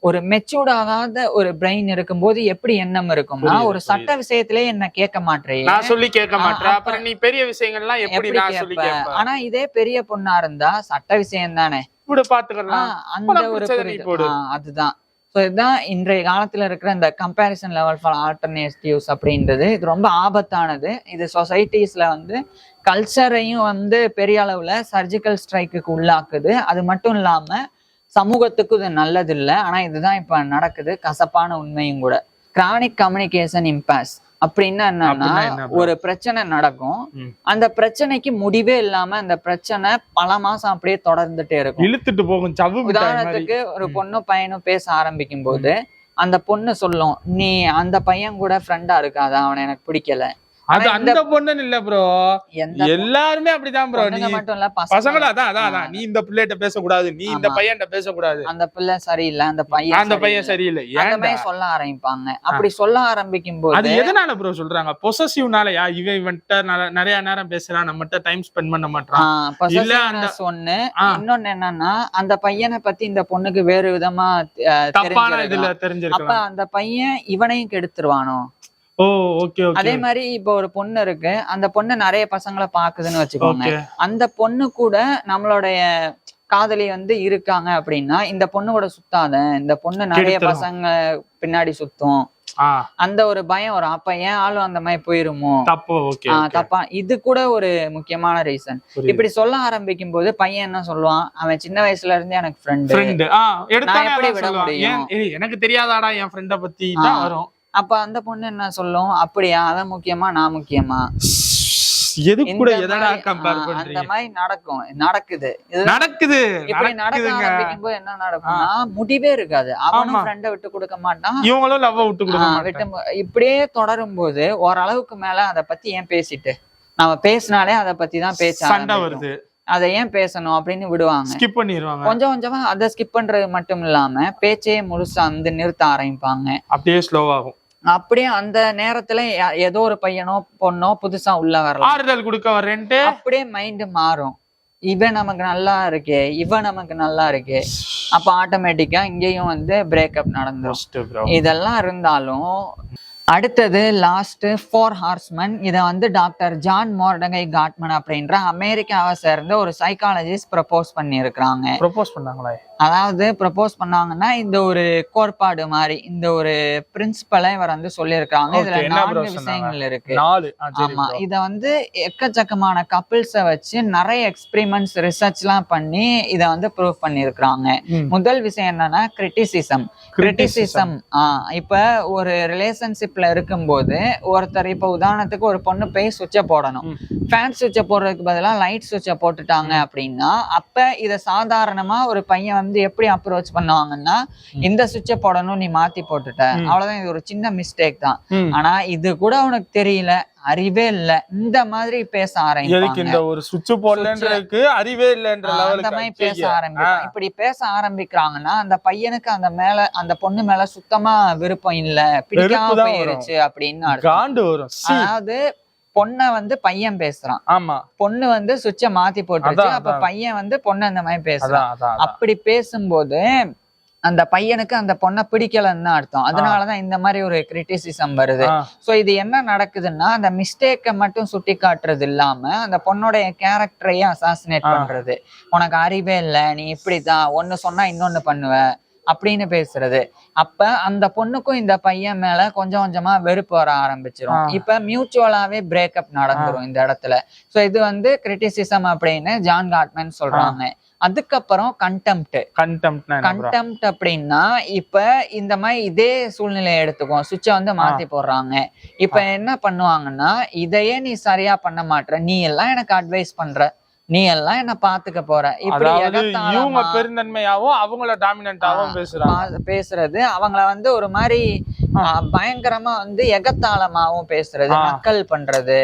ஒரு மெச்சூர்ட் ஆகாத ஒரு பிரெயின் இருக்கும்போது எப்படி எண்ணம் இருக்கும்னா, ஒரு சட்ட விஷயத்திலே என்ன கேட்க மாட்டேன், நான் சொல்லி கேட்க மாட்டேன், அப்புறம் நீ பெரிய விஷயங்கள்லாம் எப்படி நான் சொல்லி கேட்ப? ஆனா இதே பெரிய பொண்ணா இருந்தா சட்ட விஷயம் தானே, பாத்துக்கலாம், அந்த ஒரு அதுதான். ஸோ இதுதான் இன்றைய காலத்துல இருக்கிற இந்த கம்பேரிசன் லெவல் ஃபார் ஆல்டர்னேட்டிவ்ஸ் அப்படின்றது. இது ரொம்ப ஆபத்தானது. இது சொசைட்டிஸ்ல வந்து கல்ச்சரையும் வந்து பெரிய அளவுல சர்ஜிக்கல் ஸ்ட்ரைக்குக்கு உள்ளாக்குது. அது மட்டும் இல்லாம சமூகத்துக்கு இது நல்லது இல்லை. ஆனா இதுதான் இப்ப நடக்குது, கசப்பான உண்மையும் கூட. கிரானிக் கம்யூனிகேஷன் இம்பேஸ் அப்படின்னா என்னன்னா, ஒரு பிரச்சனை நடக்கும், அந்த பிரச்சனைக்கு முடிவே இல்லாம அந்த பிரச்சனை பல மாசம் அப்படியே தொடர்ந்துட்டே இருக்கும், இழுத்துட்டு போகும். உதாரணத்துக்கு ஒரு பொண்ணும் பையனும் பேச ஆரம்பிக்கும் போது அந்த பொண்ணு சொல்லும், நீ அந்த பையன் கூட ஃப்ரெண்டா இருக்காதா, அவனை எனக்கு பிடிக்கல. அது அந்த பொண்ணு இல்ல ப்ரோ, எல்லாருமே அப்படிதான் ப்ரோ. நீ மட்டும் இல்ல, பசங்களா அதான் நீ இந்த பிள்ளைகிட்ட பேசக்கூடாது, நீ இந்த பையன்கிட்ட பேசக்கூடாது, அந்த பிள்ளை சரியில்லை, அந்த பையன் சரியில்லை, அந்த சொல்ல ஆரம்பிப்பாங்க. அப்படி சொல்ல ஆரம்பிக்கும் போது அது எதனால ப்ரோ சொல்றாங்க? பொசசிவ்னாலயா? இவன்கிட்ட நிறைய நேரம் பேசுறான், நம்மகிட்ட டைம் ஸ்பெண்ட் பண்ண மாட்டான், இல்ல அந்த ஒண்ணு. இன்னொன்னு என்னன்னா, அந்த பையனை பத்தி இந்த பொண்ணுக்கு வேறு விதமா தப்பான இதுல தெரிஞ்சிருக்கு, அப்ப அந்த பையன் இவனையும் கெடுத்துருவானோ. ஓ ஓகே ஓகே. அதே மாதிரி இப்போ ஒரு பொண்ணு இருக்கு, அந்த பொண்ணு நிறைய பசங்களை பாக்குதுன்னு வச்சுக்கோங்க. ஓகே. அந்த பொண்ணு கூட நம்மளுடைய காதலி வந்து இருக்காங்க அப்படின்னா, இந்த பொண்ணு கூட சுத்தாத, இந்த பொண்ணு நிறைய கெடுத்துரும். பசங்க பின்னாடி சுத்தும், அந்த ஒரு பயம் வரும். அப்ப ஏன் ஆளும் அந்த மாதிரி போயிருமோ, தப்பு. ஓகே. தப்பா. இது கூட ஒரு முக்கியமான ரீசன். இப்படி சொல்ல ஆரம்பிக்கும் போது பையன் என்ன சொல்லுவான், அவன் சின்ன வயசுல இருந்து எனக்கு ஃப்ரெண்டு, நான் எப்படி விட முடியும், எனக்கு தெரியாதாடா என் ஃப்ரெண்ட பத்தி தான் வரும். அப்ப அந்த பொண்ணு என்ன சொல்லும், அப்படியா அவன் முக்கியமா நான் முக்கியமா, எது கூட எதடா கம்பேர் அந்த பண்றீங்க? மாதிரி நடக்குது. நடக்குது. இப்படி நடக்க ஆரம்பிக்கும் போது என்ன நடக்கும்னா, முடிவே இருக்காது. அவனும் ஃப்ரெண்ட விட்டு கொடுக்க மாட்டான், இவங்களும் லவ் விட்டு கொடுக்க மாட்டாங்க. இப்படியே தொடரும் போது ஓரளவுக்கு மேல அத பத்தி ஏன் பேசிட்டு, நம்ம பேசினாலே அத பத்தி தான் பேச சண்டை வருது, அதை ஏன் பேசணும் அப்படின்னு விடுவாங்க. ஸ்கிப் பண்ணிடுவாங்க. கொஞ்சம் கொஞ்சமா அதை ஸ்கிப் பண்றது மட்டும் இல்லாம பேச்சே முழுசா வந்து நிறுத்த ஆரம்பிப்பாங்க. அப்படியே ஸ்லோ ஆகும். அப்படியே அந்த நேரத்துல ஏதோ ஒரு பையனோ பொண்ணோ புதுசா உள்ள வரலாம், ஆறுதல் கொடுக்க வரேன்ட்டு அப்படியே மைண்ட் மாறும். இவன் நமக்கு நல்லா இருக்கே, இவன் நமக்கு நல்லா இருக்கே, அப்ப ஆட்டோமேட்டிக்கா இங்கேயும் வந்து பிரேக்கப் நடந்துரும். இதெல்லாம் இருந்தாலும் அடுத்தது லாஸ்ட் 4 ஹார்ஸ்மன். இதை வந்து டாக்டர் ஜான் மோர்டகை காட்மன் அப்படின்ற அமெரிக்காவை சேர்ந்த ஒரு சைக்காலஜிஸ்ட் ப்ரப்போஸ் பண்ணியிருக்கிறாங்க. ப்ரப்போஸ் பண்ணாங்களா? அதாவது ப்ரப்போஸ் பண்ணாங்கன்னா இந்த ஒரு கோட்பாடு மாதிரி, இந்த ஒரு பிரின்சிபலை இவர் வந்து சொல்லியிருக்காங்க. இதுல 4 விஷயங்கள் இருக்கு. ஆமா, இத வந்து எக்கச்சக்கமான கப்பிள்ஸை வச்சு நிறைய எக்ஸ்பெரிமெண்ட்ஸ் ரிசர்ச் எல்லாம் பண்ணி இத வந்து ப்ரூவ் பண்ணியிருக்கிறாங்க. முதல் விஷயம் என்னன்னா கிரிட்டிசிசம். இப்ப ஒரு ரிலேஷன்ஷிப்ல இருக்கும்போது ஒருத்தர், இப்ப உதாரணத்துக்கு ஒரு பொண்ணு போய் சுவிட்ச போடணும், ஃபேன் சுவிட்ச போடுறதுக்கு பதிலா லைட் சுவிட்ச போட்டுட்டாங்க அப்படின்னா, அப்ப இத சாதாரணமா ஒரு பையன் வந்து எப்படி அப்ரோச் பண்ணுவாங்கன்னா, இந்த சுவிட்ச போடணும் நீ மாத்தி போட்டுட்ட, அவ்வளவுதான், இது ஒரு சின்ன மிஸ்டேக் தான். ஆனா இது கூட உனக்கு தெரியல, அறிவே இல்ல, இந்த மாதிரி பேச ஆரம்பிப்பாங்க. இந்த ஒரு சுவிட்ச் போடலன்றதுக்கு அறிவே இல்லன்ற லெவலுக்கு அந்த மாதிரி பேச ஆரம்பிப்பாங்க. இப்படி பேச ஆரம்பிக்கிறாங்கன்னா அந்த பையனுக்கு அந்த பொண்ணு மேல சுத்தமா விருப்பம் இல்ல, பிடிக்காம போயிருச்சு அப்படின்னு காண்டு வரும். அதாவது பொண்ண வந்து பையன் பேசுறான், ஆமா, பொண்ணு வந்து சுவிட்ச மாத்தி போட்டுருச்சு, அப்ப பையன் வந்து பொண்ணு அந்த மாதிரி பேசுறான். அப்படி பேசும்போது அந்த பையனுக்கு அந்த பொண்ணை பிடிக்கலன்னு அர்த்தம். அதனாலதான் இந்த மாதிரி ஒரு கிரிட்டிசிசம் வருது. சோ இது என்ன நடக்குதுன்னா, அந்த மிஸ்டேக்கை மட்டும் சுட்டி காட்டுறது இல்லாம அந்த பொண்ணோடைய கேரக்டரையே அசாசினேட் பண்றது. உனக்கு அறிவே இல்லை, நீ இப்படிதான், ஒண்ணு சொன்னா இன்னொன்னு பண்ணுவ அப்படின்னு பேசுறது. அப்ப அந்த பொண்ணுக்கும் இந்த பையன் மேல கொஞ்சம் கொஞ்சமா வெறுப்பு வர ஆரம்பிச்சிரும். இப்ப மியூச்சுவலாவே பிரேக்கப் நடந்துரும் இந்த இடத்துல. சோ இது வந்து கிரிட்டிசிசம் அப்படின்னு ஜான் காட்மன் சொல்றாங்க. அதுக்கப்புறம் கண்டெம்ப்ட் அப்படின்னா, இப்ப இந்த மாதிரி இதே சூழ்நிலையை எடுத்துக்குவோம், சுவிட்சை வந்து மாத்தி போடுறாங்க. இப்ப என்ன பண்ணுவாங்கன்னா, இதையே நீ சரியா பண்ண மாட்ற, நீ எல்லாம் எனக்கு அட்வைஸ் பண்ற, நீ எல்லாம் என்ன பாத்துக்க போற, இப்படி இவங்க பெருந்தன்மையாவும் அவங்கள டாமினன்ட்டாவும் பேசுறது, அவங்கள வந்து ஒரு மாதிரி பயங்கரமா வந்து எகத்தாளமாவும் பேசுறது, நக்கல் பண்றது,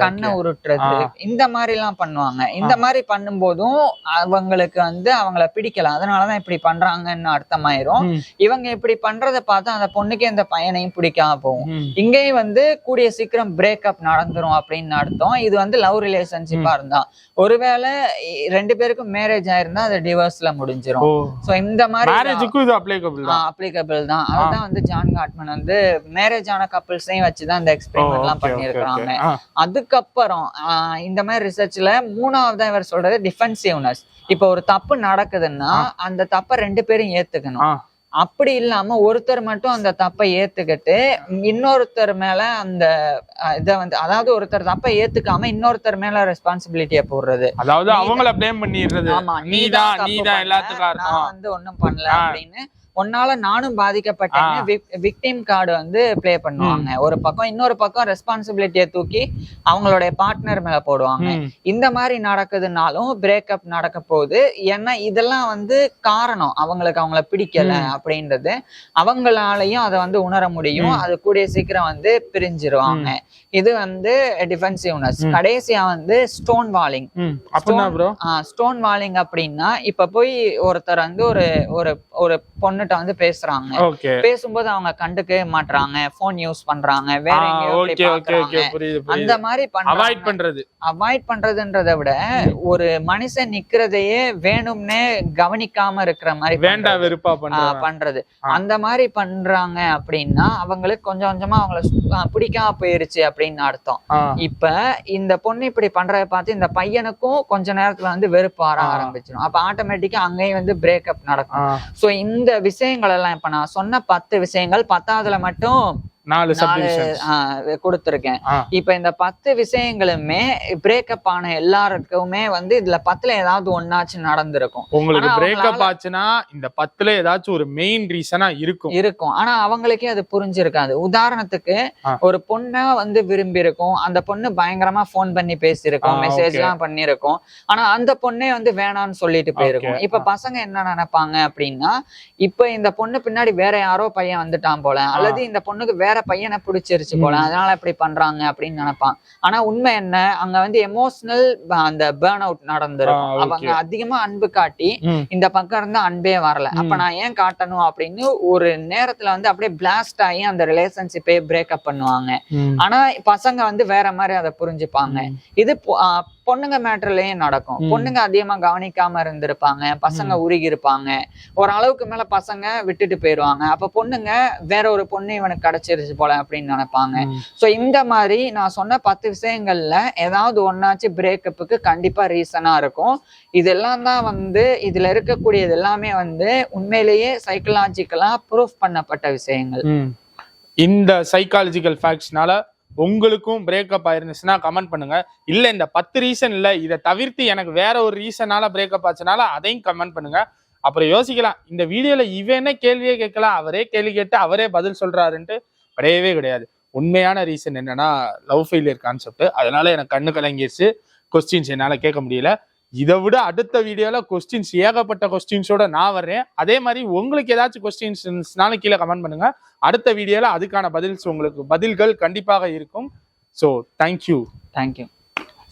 கண்ணை உருட்டுறது, இந்த மாதிரி எல்லாம் பண்ணுவாங்க. இந்த மாதிரி பண்ணும் போதும் அவங்களுக்கு வந்து அவங்கள பிடிக்கல, அதனாலதான் இப்படி பண்றாங்கன்னு அர்த்தமாயிரும். இவங்க இப்படி பண்றதை பார்த்து அந்த பொண்ணுக்கே இந்த பையனையும் பிடிக்காம போகும். இங்கேயும் வந்து கூடிய சீக்கிரம் பிரேக்கப் நடந்துரும் அப்படின்னு அர்த்தம். இது வந்து லவ் ரிலேஷன்ஷிப்பா இருந்தா, ஒருவேளை 2 பேருக்கும் மேரேஜ் ஆயிருந்தா அது டிவோர்ஸ்ல முடிஞ்சிரும். சோ இந்த மாதிரி அப்ளிகபிள் தான். அதுதான் வந்து ஜான் காட்மன் வந்து மேரேஜ் ஆன கப்பிள்ஸையும் வச்சுதான் இந்த எக்ஸ்பெரிமெண்ட் எல்லாம் பண்ணியிருக்காங்க. அதுக்கப்புறம் இந்த மாதிரி ரிசர்ச்ல 3ஆவதா இவர் சொல்றது டிஃபென்சிவ்னஸ். இப்ப ஒரு தப்பு நடக்குதுன்னா அந்த தப்பை 2 பேரும் ஏத்துக்கணும். அப்படி இல்லாம ஒருத்தர் மட்டும் அந்த தப்பை ஏத்துக்கிட்டு இன்னொருத்தர் மேல அந்த இதை வந்து, அதாவது ஒருத்தர் தப்பை ஏத்துக்காம இன்னொருத்தர் மேல ரெஸ்பான்சிபிலிட்டியை போடுறது, அதாவது அவங்கள ப்ளேம் பண்ணிடுறது. ஆமா, நீதான் எல்லாத்துக்கும் நான் வந்து ஒண்ணும் பண்ணல அப்படின்னு, ஒன்னால நானும் பாதிக்கப்பட்டேன்னு விக்டிம் கார்டு வந்து பிளே பண்ணுவாங்க ஒரு பக்கம். இன்னொரு பக்கம் ரெஸ்பான்சிபிலிட்டியை தூக்கி அவங்களுடைய பார்ட்னர் மேல போடுவாங்க. இந்த மாதிரி நடக்குதுனாலும் பிரேக்கப் நடக்க போகுது. ஏன்னா இதெல்லாம் வந்து காரணம், அவங்கள பிடிக்கல அப்படின்றது அவங்களாலையும் அதை வந்து உணர முடியும். அது கூடிய சீக்கிரம் வந்து பிரிஞ்சிருவாங்க. இது வந்து டிஃபென்சிவ்னஸ். கடைசியா வந்து ஸ்டோன் வாலிங். ஸ்டோன் வாலிங் அப்படின்னா, இப்ப போய் ஒருத்தர் வந்து ஒரு பொண்ணு பொண்ணுட்ட வந்து பேசுறாங்க. ஓகே பேசும்போது அவங்க கண்டுக்கவே மாட்றாங்க, போன் யூஸ் பண்றாங்க, வேற எங்கேயோ போய் ஓகே ஓகே பாக்குறாங்க. ஓகே புரியுது அந்த புரியுது. மாதிரி அவாய்ட் பண்றது. அவாய்ட் பண்றதுன்றதை விட ஒரு மனுஷன் நிக்கிறதையே வேணும்னே கவனிக்காம இருக்கிற மாதிரி வேண்டா வெறுப்பா பண்றது. அந்த மாதிரி பண்றாங்க அப்படின்னா அவங்களுக்கு கொஞ்சம் கொஞ்சமா அவங்கள பிடிக்காம போயிருச்சு அப்படின்னு அர்த்தம். இப்ப இந்த பொண்ணு இப்படி பண்றதை பார்த்து இந்த பையனுக்கும் கொஞ்ச நேரத்துல வந்து வெறுப்பு வர ஆரம்பிச்சிடும். அப்ப ஆட்டோமேட்டிக்கா அங்கேயும் வந்து பிரேக்கப் நடக்கும். சோ இந்த விஷயங்கள் எல்லாம் இப்ப நான் சொன்ன 10 விஷயங்கள் 10ஆவதுல மட்டும் 4 கொடுத்திருக்கேன். இப்ப இந்த 10 விஷயங்களுமே பிரேக்கப் ஆன எல்லாருக்குமே வந்து இதுல 10ல ஏதாவது ஒன்னாச்சு நடந்திருக்கும். உங்களுக்கு பிரேக்கப் ஆச்சுன்னா இந்த 10ல ஏதாச்சும் ஒரு மெயின் ரீசனா இருக்கும். ஆனா அவங்களுக்கே அது புரிஞ்சிருக்காது. உதாரணத்துக்கு ஒரு பொண்ணை வந்து விரும்பி இருக்கும், அந்த பொண்ணு பயங்கரமா போன் பண்ணி பேசியிருக்கோம், மெசேஜ் எல்லாம் பண்ணிருக்கோம், ஆனா அந்த பொண்ணே வந்து வேணான்னு சொல்லிட்டு போயிருக்கும். இப்ப பசங்க என்ன நினைப்பாங்க அப்படின்னா, இப்ப இந்த பொண்ணு பின்னாடி வேற யாரோ பையன் வந்துட்டான் போல, அல்லது இந்த பொண்ணுக்கு வேற பையனை பிடிச்சிருச்சு போல, அதனால இப்படி பண்றாங்க அப்படின்னு நினைப்பான். ஆனா உண்மை என்ன, அங்க வந்து எமோஷனல் அந்த பர்ன் அவுட் நடந்திருக்கும். அவங்க அதிகமா அன்பு காட்டி இந்த பக்கம் இருந்து அன்பே வரல, அப்ப நான் ஏன் காட்டணும் அப்படின்னு ஒரு நேரத்துல வந்து அப்படியே பிளாஸ்ட் ஆகி அந்த ரிலேஷன்ஷிப்பே பிரேக்கப் பண்ணுவாங்க. ஆனா பசங்க வந்து வேற மாதிரி அதை புரிஞ்சுப்பாங்க. இது பொண்ணுங்க மேட்டர்லயும் நடக்கும். பொண்ணுங்க அதிகமா கவனிக்காம இருந்திருப்பாங்க, பசங்க உருகி இருப்பாங்க, ஒரு அளவுக்கு மேல பசங்க விட்டுட்டு போயிருவாங்க. அப்ப பொண்ணுங்க வேற ஒரு பொண்ணு இவனுக்கு கிடைச்சிருச்சு போல அப்படின்னு நினைப்பாங்க. சோ இந்த மாதிரி நான் சொன்ன 10 விஷயங்கள்ல ஏதாவது ஒன்னாச்சு பிரேக்கப்புக்கு கண்டிப்பா ரீசனா இருக்கும். இதெல்லாம் தான் வந்து இதுல இருக்கக்கூடியது எல்லாமே வந்து உண்மையிலேயே சைக்கலாஜிக்கலா ப்ரூஃப் பண்ணப்பட்ட விஷயங்கள். இந்த சைக்காலஜிக்கல் ஃபேக்ட்ஸ்னால உங்களுக்கும் பிரேக்கப் ஆயிருந்துச்சுன்னா கமெண்ட் பண்ணுங்க. இல்ல இந்த 10 ரீசன் இல்ல, இதை தவிர்த்து எனக்கு வேற ஒரு ரீசனால பிரேக்கப் ஆச்சுனால அதையும் கமெண்ட் பண்ணுங்க. அப்புறம் யோசிக்கலாம், இந்த வீடியோல இவனே கேள்வியே கேட்கலாம், அவரே கேள்வி கேட்டு அவரே பதில் சொல்றாருன்ட்டு. கிடையவே கிடையாது. உண்மையான ரீசன் என்னன்னா லவ் ஃபெயிலியர் கான்செப்ட். அதனால எனக்கு கண்ணு கலங்கிருச்சு, கொஸ்டின்ஸ் என்னால கேட்க முடியல. இதை விட அடுத்த வீடியோல கொஸ்டின்ஸ் ஏகப்பட்ட கொஸ்டின்ஸோட நான் வர்றேன். அதே மாதிரி உங்களுக்கு ஏதாச்சும் கொஸ்டின்ஸ்னாலும் கீழே கமெண்ட் பண்ணுங்க. அடுத்த வீடியோல அதுக்கான பதில்கள் கண்டிப்பாக இருக்கும். So thank you.